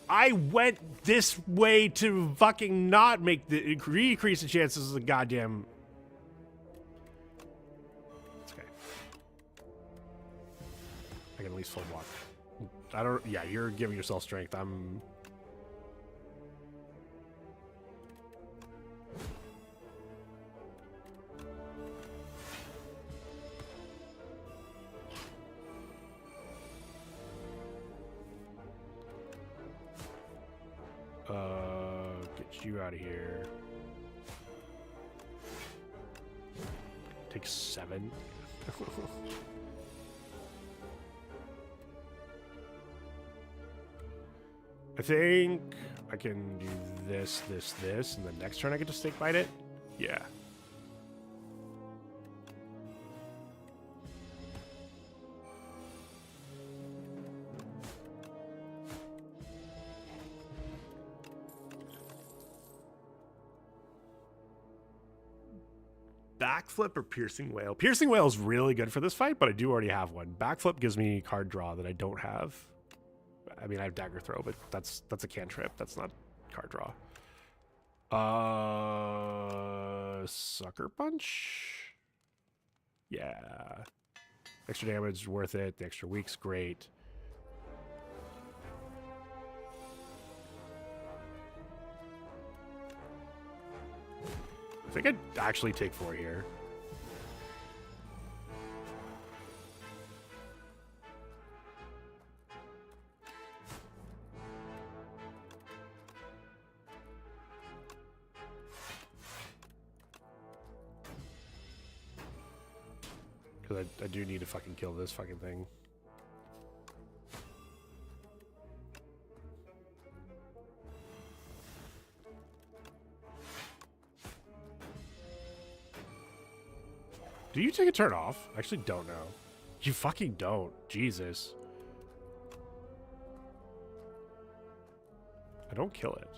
Speaker 2: I went this way to fucking not make the decrease the chances of the goddamn. It's okay. I can at least full block. I don't. Yeah, you're giving yourself strength. I'm. Get you out of here. Take 7. I think I can do this, and the next turn I get to snake bite it. Yeah. Backflip or piercing wail? Piercing wail is really good for this fight, but I do already have one. Backflip gives me card draw that I don't have. I mean, I have dagger throw, but that's a cantrip. That's not card draw. Sucker punch. Yeah, extra damage is worth it. The extra week's great. I think I'd actually take 4 here. Because I do need to fucking kill this fucking thing. Do you take a turn off? I actually don't know. You fucking don't. Jesus. I don't kill it.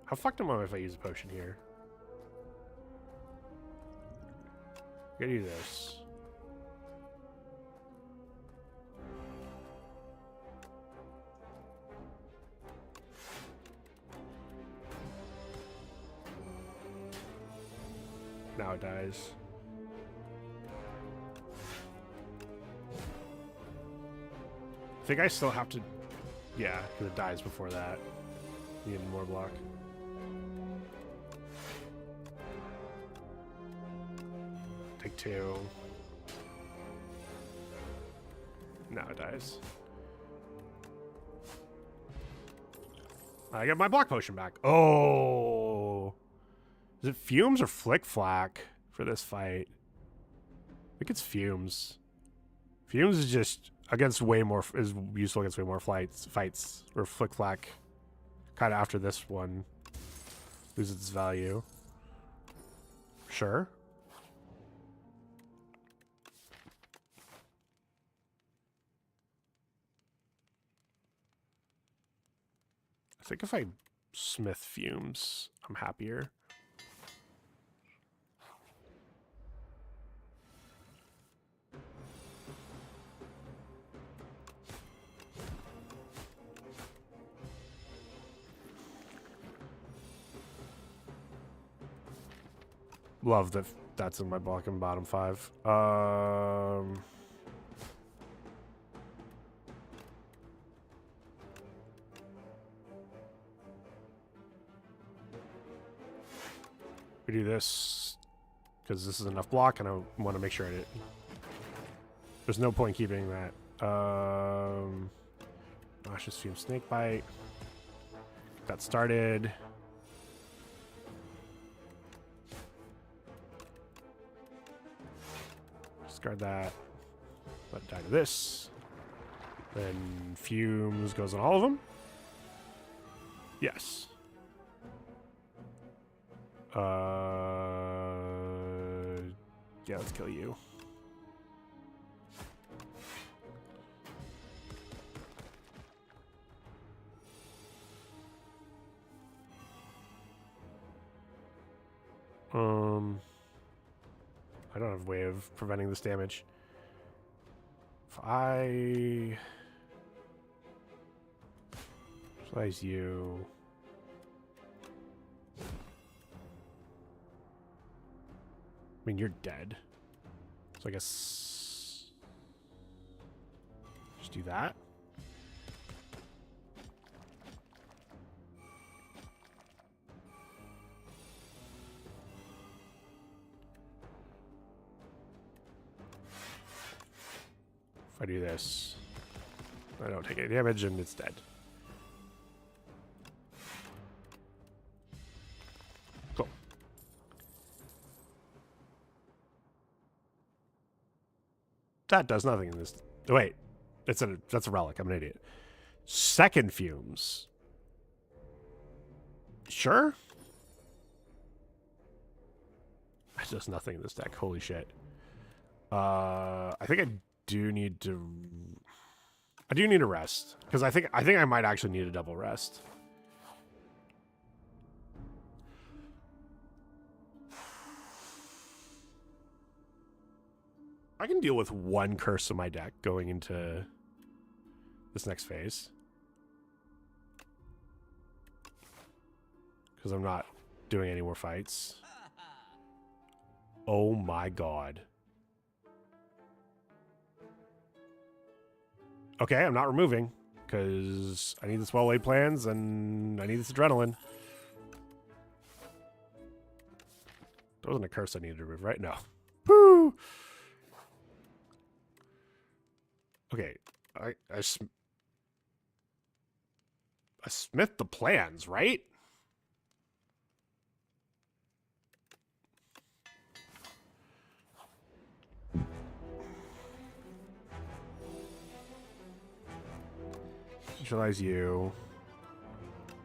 Speaker 2: How fucked am I if I use a potion here? I gotta do this. Now it dies. I think I still have to. Yeah, because it dies before that. Need more block. Take 2. Now it dies. I got my block potion back. Oh. Is it fumes or flick flack for this fight? I think it's fumes. Fumes is just against way more, is useful against way more fights. Or flick flack kind of after this one loses its value. Sure. I think if I smith fumes, I'm happier. love that that's in my bottom 5. We do this because this is enough block, and I want to make sure there's no point keeping that. Noxious Fume Snake Bite. Got started. Discard that. Let it die to this. Then Fumes goes on all of them. Yes. Yeah, let's kill you. I don't have a way of preventing this damage. If I slice you, I mean, you're dead. So I guess just do that. If I do this, I don't take any damage and it's dead. Cool. That does nothing in this. Oh, wait, that's a relic. I'm an idiot. Second Fumes. Sure. That does nothing in this deck. Holy shit. I think I do need to rest, because I think I might actually need a double rest. I can deal with one curse in my deck going into this next phase, because I'm not doing any more fights. Oh my god. Okay, I'm not removing, because I need this well-laid plans, and I need this adrenaline. That wasn't a curse I needed to remove, right? No. Woo! Okay, I smith the plans, right? Neutralize you.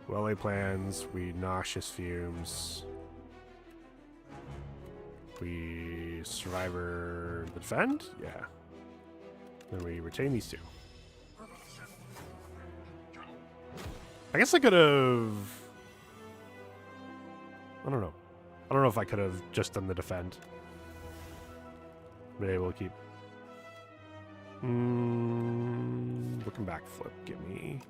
Speaker 2: Well-laid plans. We Noxious Fumes. We Survivor the Defend? Yeah. Then we retain these two. I guess I could have... I don't know. I don't know if I could have just done the Defend. Been able to keep... looking back, flip. Give me...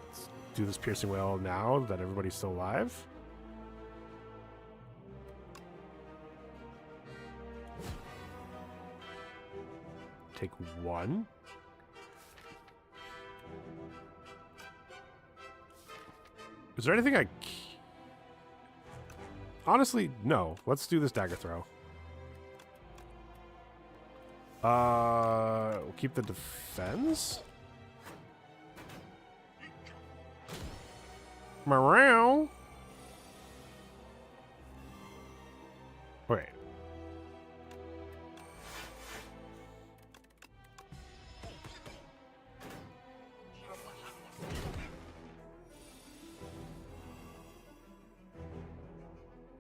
Speaker 2: Let's do this Piercing Wail now that everybody's still alive. Take one. Is there anything I... Honestly, no. Let's do this dagger throw. We'll keep the defense. Meow. Wait.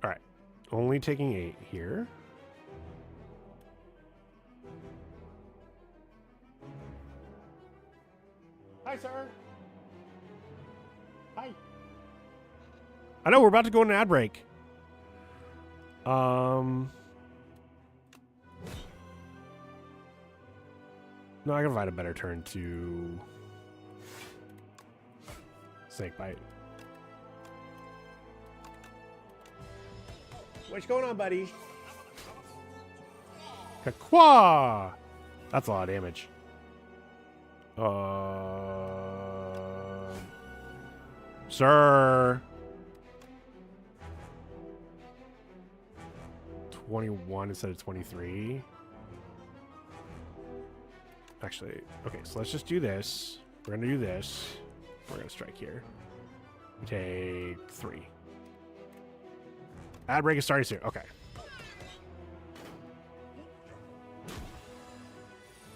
Speaker 2: All right. Only taking 8 here. Hi, sir. Hi. I know we're about to go on an ad break. No, I gotta find a better turn to Snake Bite. What's going on, buddy? Kakwa! That's a lot of damage. Sir. 21 instead of 23. Actually, okay, so let's just do this. We're gonna do this. We're gonna strike here. We take 3. Ad break is starting soon. Okay.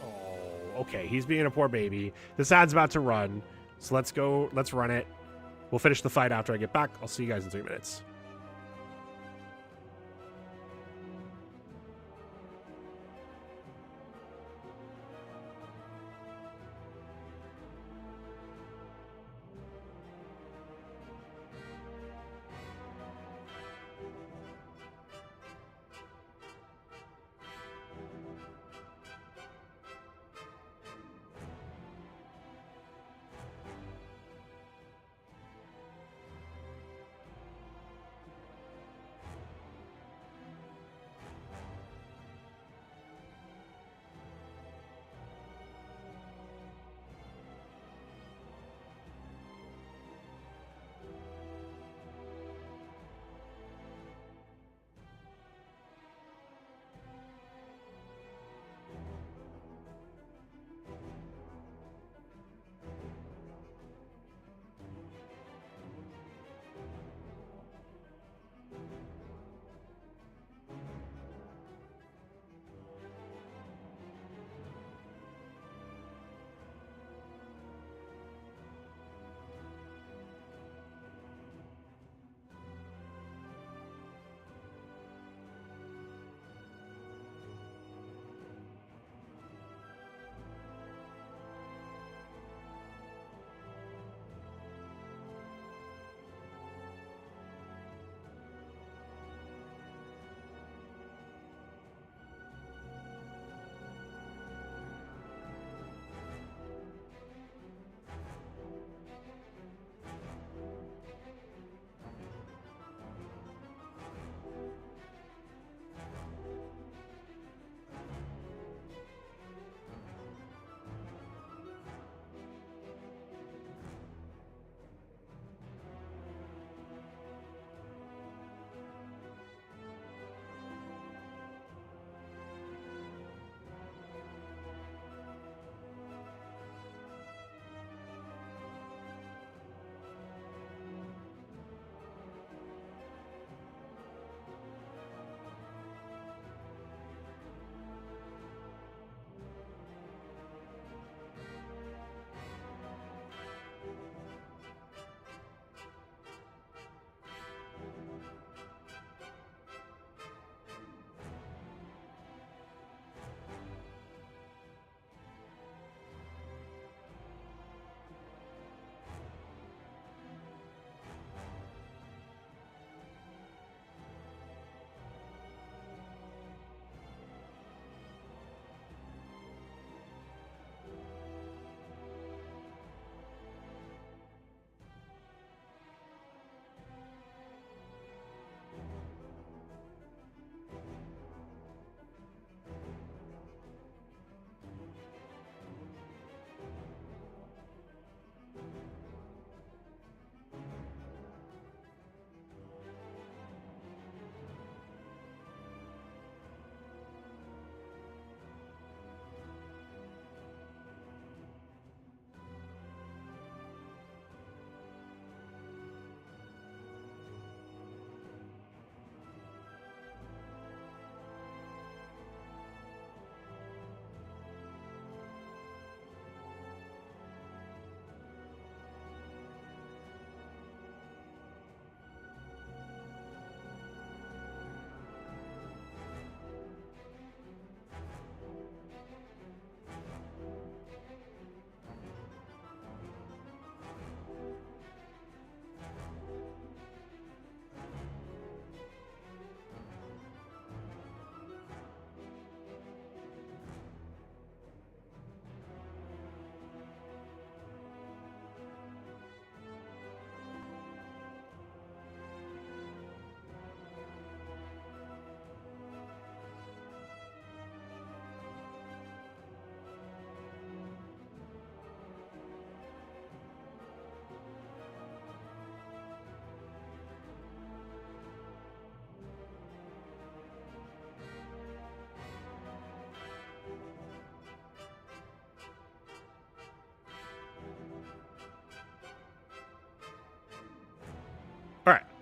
Speaker 2: Oh, okay. He's being a poor baby. This ad's about to run. So let's go. Let's run it. We'll finish the fight after I get back. I'll see you guys in 3 minutes.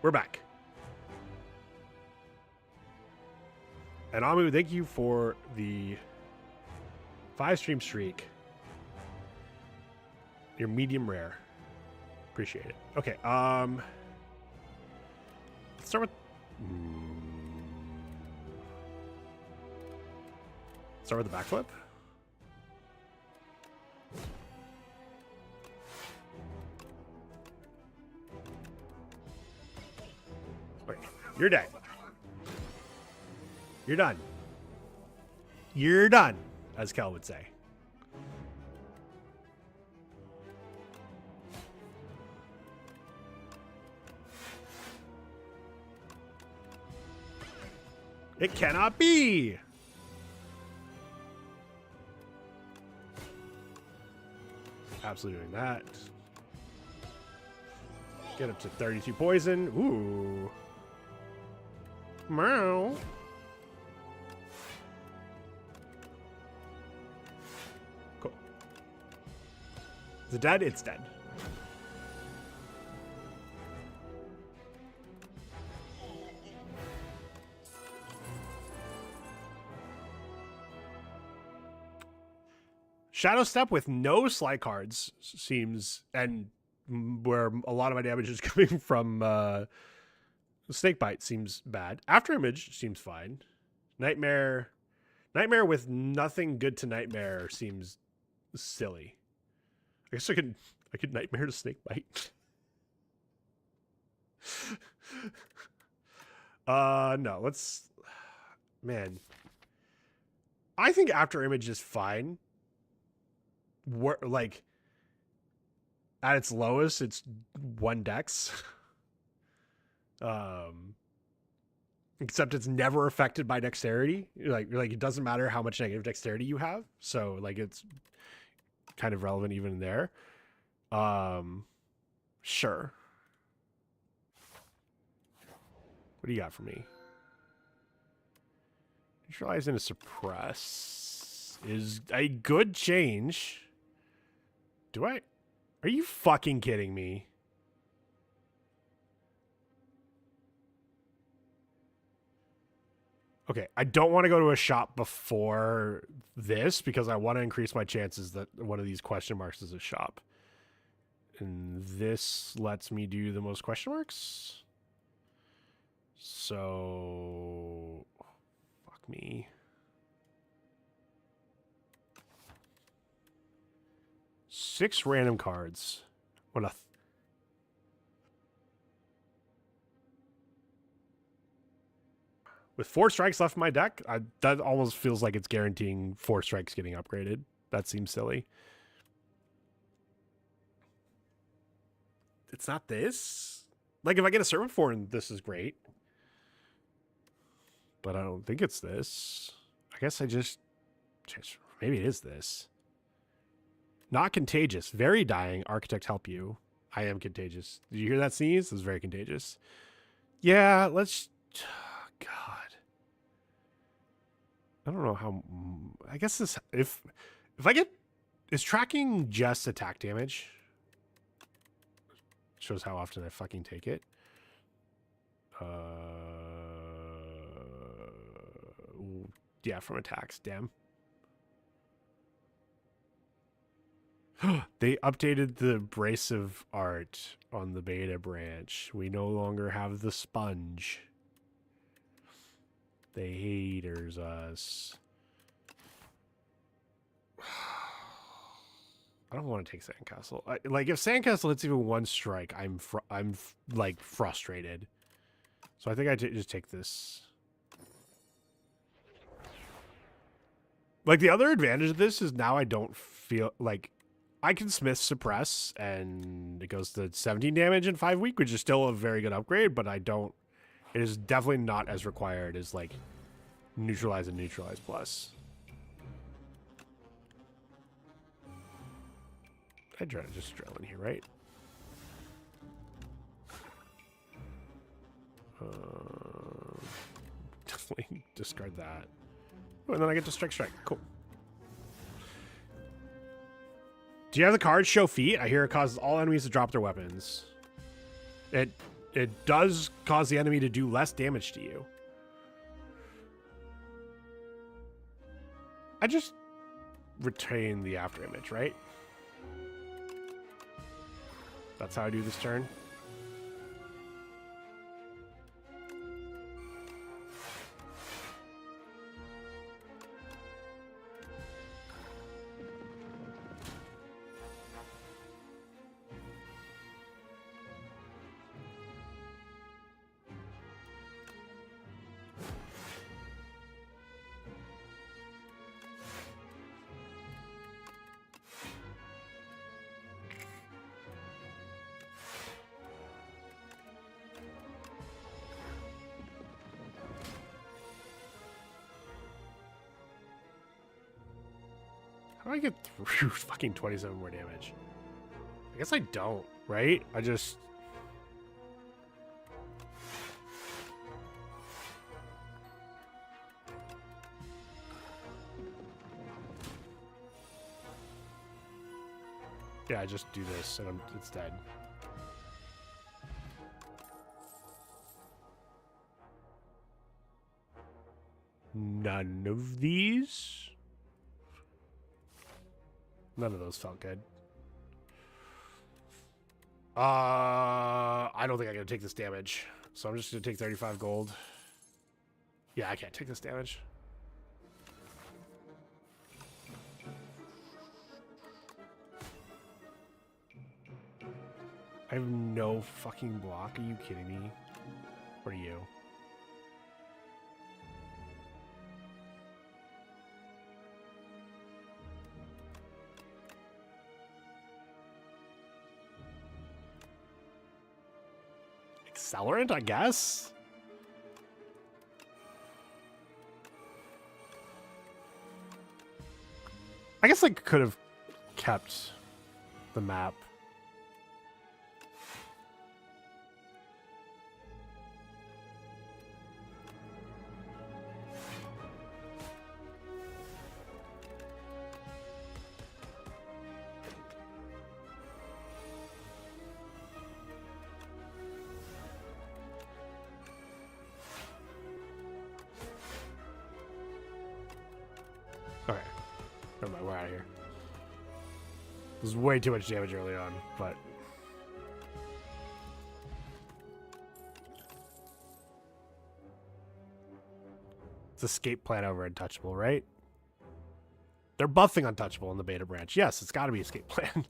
Speaker 2: We're back. And Amu, thank you for the 5-stream streak. You're medium rare. Appreciate it. Okay, let's start with the backflip. Wait, you're dead. You're done. You're done, as Kel would say. It cannot be. Absolutely doing that. Get up to 32 poison. Ooh. Meow. Cool. Is it dead? It's dead. Shadow Step with no slide cards seems, and where a lot of my damage is coming from Snake Bite seems bad. After Image seems fine. Nightmare with nothing good to Nightmare seems silly. I guess I could Nightmare to Snake Bite. No, let's, man. I think After Image is fine. Like at its lowest, it's 1 dex. Except it's never affected by dexterity. Like it doesn't matter how much negative dexterity you have. So like it's kind of relevant even there. Sure. What do you got for me? Neutralize and a suppress is a good change. Do I? Are you fucking kidding me? Okay, I don't want to go to a shop before this because I want to increase my chances that one of these question marks is a shop. And this lets me do the most question marks. So, fuck me. Six random cards. What a... With 4 strikes left in my deck, that almost feels like it's guaranteeing 4 strikes getting upgraded. That seems silly. It's not this? Like, if I get a Servant Form, this is great. But I don't think it's this. I guess I just maybe it is this. Not contagious. Very dying. Architect help you. I am contagious. Did you hear that sneeze? It was very contagious. Yeah, let's... God. I don't know how... I guess this... If I get... Is tracking just attack damage? Shows how often I fucking take it. Yeah, from attacks. Damn. They updated the abrasive art on the beta branch. We no longer have the sponge. They haters us. I don't want to take Sandcastle. Like if Sandcastle hits even 1 strike, I'm like frustrated. So I think I just take this. Like the other advantage of this is now I don't feel like I can Smith Suppress and it goes to 17 damage in 5 weeks, which is still a very good upgrade, but I don't, it is definitely not as required as like Neutralize and Neutralize Plus. I try to just drill in here, right? Definitely discard that. Oh, and then I get to strike. Cool. Do you have the card Show Feet? I hear it causes all enemies to drop their weapons. It it does cause the enemy to do less damage to you. I just retain the after image, right? That's how I do this turn. How do I get through fucking 27 more damage? I guess I don't, right? I just... Yeah, I just do this and it's dead. None of these? None of those felt good. I don't think I'm gonna take this damage. So I'm just gonna take 35 gold. Yeah, I can't take this damage. I have no fucking block. Are you kidding me? What are you? Accelerant, I guess? I guess I could have kept the map. Okay. Never mind, we're out of here. There's way too much damage early on, but... It's escape plan over Untouchable, right? They're buffing Untouchable in the beta branch. Yes, it's got to be escape plan.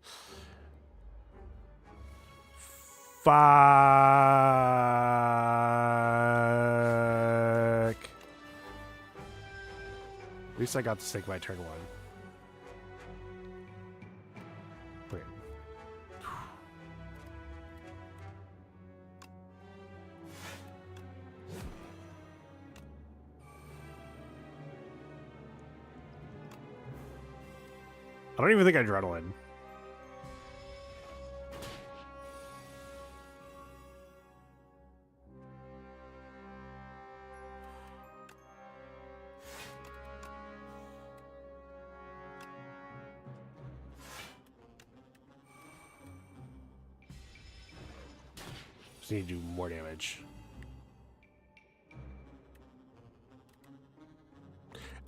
Speaker 2: Fuck. At least I got to take my turn one. Wait. I don't even think adrenaline. Just need to do more damage.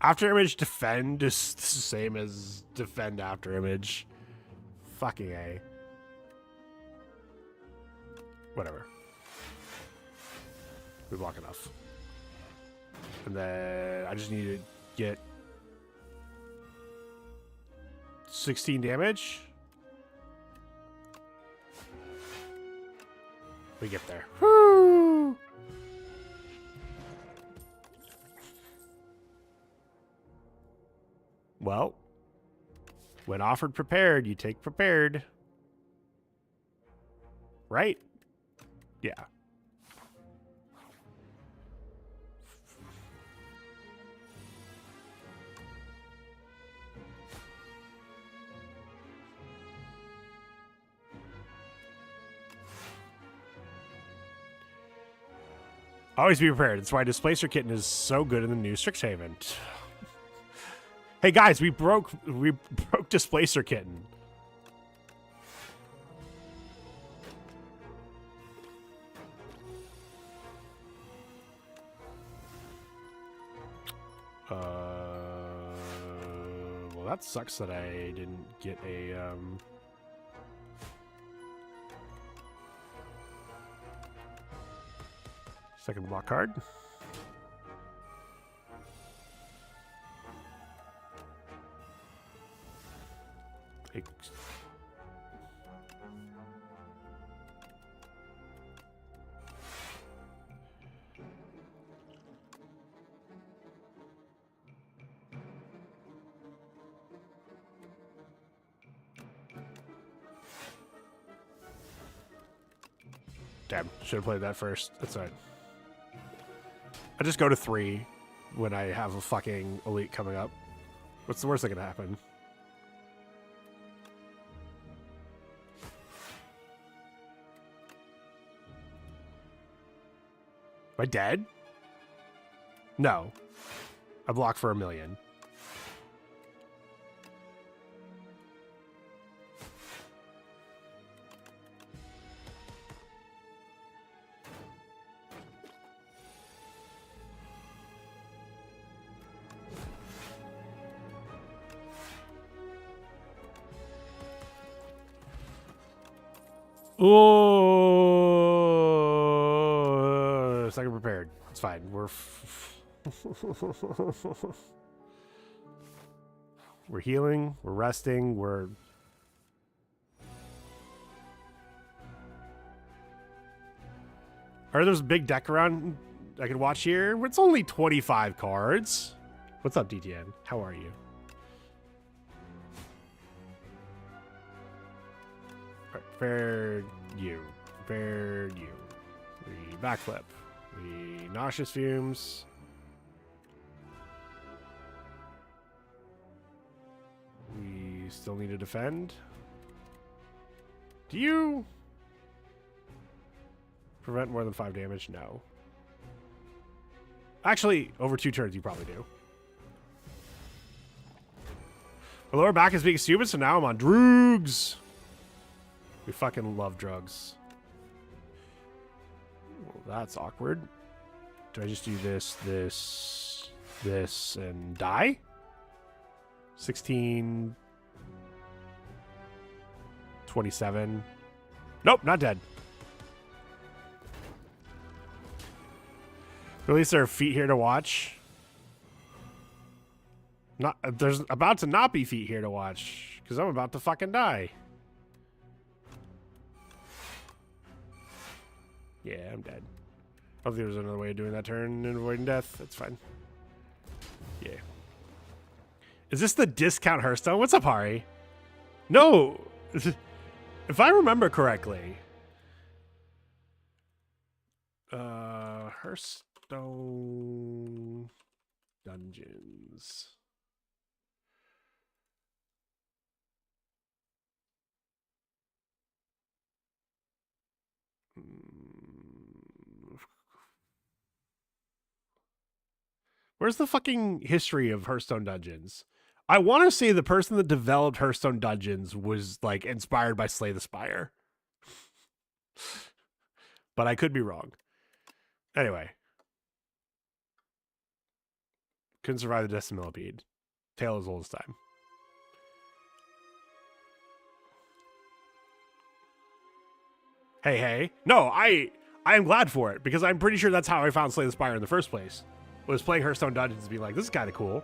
Speaker 2: After image defend is the same as defend after image. Fucking A. Whatever. We block enough. And then I just need to get 16 damage. We get there. Woo! Well, when offered prepared, you take prepared. Right? Yeah. Always be prepared. That's why Displacer Kitten is so good in the new Strixhaven. Hey guys, we broke Displacer Kitten. Well, that sucks that I didn't get a, second block card. Damn, should have played that first. That's all right. I just go to 3 when I have a fucking elite coming up. What's the worst that can happen? Am I dead? No. I block for 1,000,000. Oh, second prepared. It's fine. We're we're healing. We're resting. We're are there's a big deck around I can watch here? It's only 25 cards. What's up, DTN? How are you? Fair you. Fair you. We backflip. We nauseous fumes. We still need to defend. Do you prevent more than 5 damage? No. Actually, over 2 turns you probably do. My lower back is being stupid, so now I'm on drugs. We fucking love drugs. Well, that's awkward. Do I just do this, this, and die? 16. 27. Nope, not dead. At least there are feet here to watch. Not there's about to not be feet here to watch because I'm about to fucking die. Yeah, I'm dead. I don't think there's another way of doing that turn and avoiding death. That's fine. Yeah. Is this the discount Hearthstone? What's up, Hari? No. If I remember correctly. Hearthstone Dungeons. Where's the fucking history of Hearthstone Dungeons? I want to say the person that developed Hearthstone Dungeons was like inspired by Slay the Spire. But I could be wrong. Anyway. Couldn't survive the Death Millipede. Tale as old as time. Hey, hey. No, I am glad for it because I'm pretty sure that's how I found Slay the Spire in the first place. Was playing Hearthstone Dungeons and being like, this is kind of cool.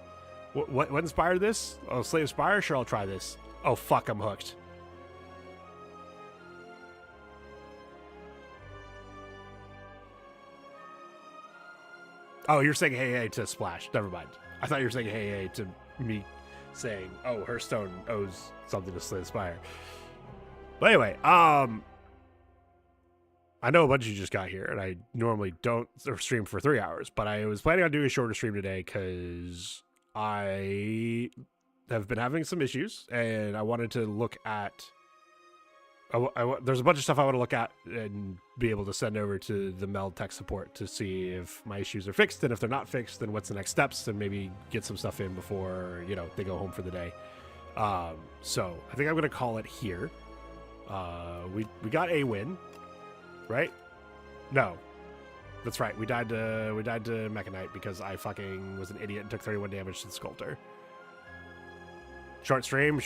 Speaker 2: What inspired this? Oh, Slay the Spire? Sure, I'll try this. Oh, fuck, I'm hooked. Oh, you're saying hey, hey to Splash. Never mind. I thought you were saying hey, hey to me saying, oh, Hearthstone owes something to Slay the Spire. But anyway, I know a bunch of you just got here, and I normally don't stream for 3 hours, but I was planning on doing a shorter stream today because I have been having some issues, and I wanted to look at... there's a bunch of stuff I want to look at and be able to send over to the Meld tech support to see if my issues are fixed, and if they're not fixed, then what's the next steps, and maybe get some stuff in before, you know, they go home for the day. So I think I'm going to call it here. We got a win. Right? No. That's right. We died to Mechanite because I fucking was an idiot and took 31 damage to the Sculptor. Short stream.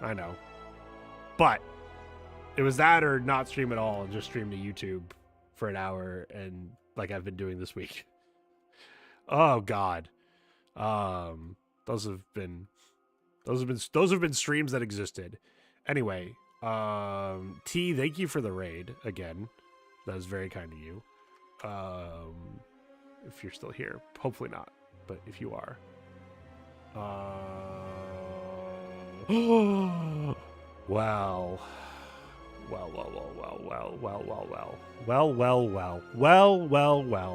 Speaker 2: I know. But it was that or not stream at all and just stream to YouTube for an hour and like I've been doing this week. Oh God. Those have been streams that existed. Anyway, T, thank you for the raid again. That was very kind of you. If you're still here, hopefully not, but if you are, well,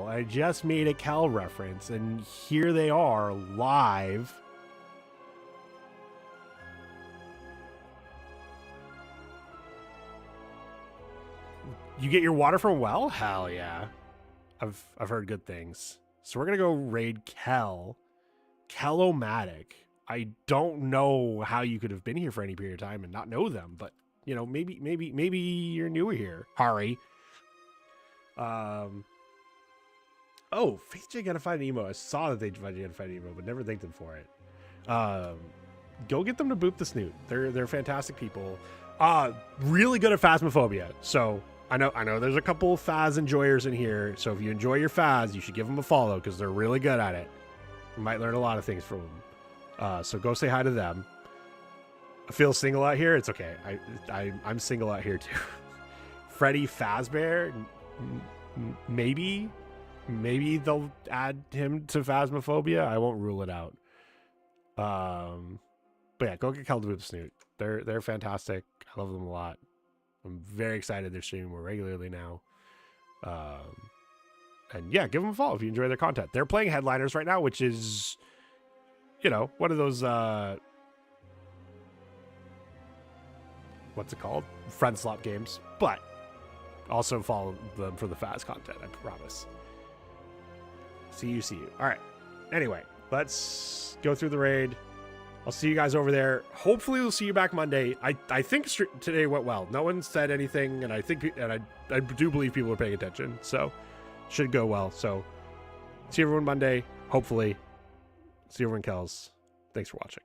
Speaker 2: I just made a Cal reference, and here they are live. You get your water from a well? Hell yeah. I've heard good things. So we're gonna go raid Kel-O-Matic. I don't know how you could have been here for any period of time and not know them, but you know, maybe you're newer here. Hari. Oh, Faith identified an emo. I saw that they identified an emo, but never thanked them for it. Go get them to boop the snoot. They're fantastic people. Really good at Phasmophobia. So I know there's a couple of Phas enjoyers in here. So if you enjoy your Phas, you should give them a follow because they're really good at it. You might learn a lot of things from them. So go say hi to them. I feel single out here. It's okay. I'm single out here too. Freddy Fazbear, maybe they'll add him to Phasmophobia. I won't rule it out. But yeah, go get Kel to boop the snoot. They're fantastic. I love them a lot. I'm very excited they're streaming more regularly now. And yeah, give them a follow if you enjoy their content. They're playing Headliners right now, which is, you know, one of those, what's it called? Friend slot games. But also follow them for the Phas content, I promise. See you. All right. Anyway, let's go through the raid. I'll see you guys over there. Hopefully we'll see you back Monday. I think today went well. No one said anything, and I do believe people are paying attention, so should go well. So see everyone Monday. Hopefully see everyone Kels. Thanks for watching.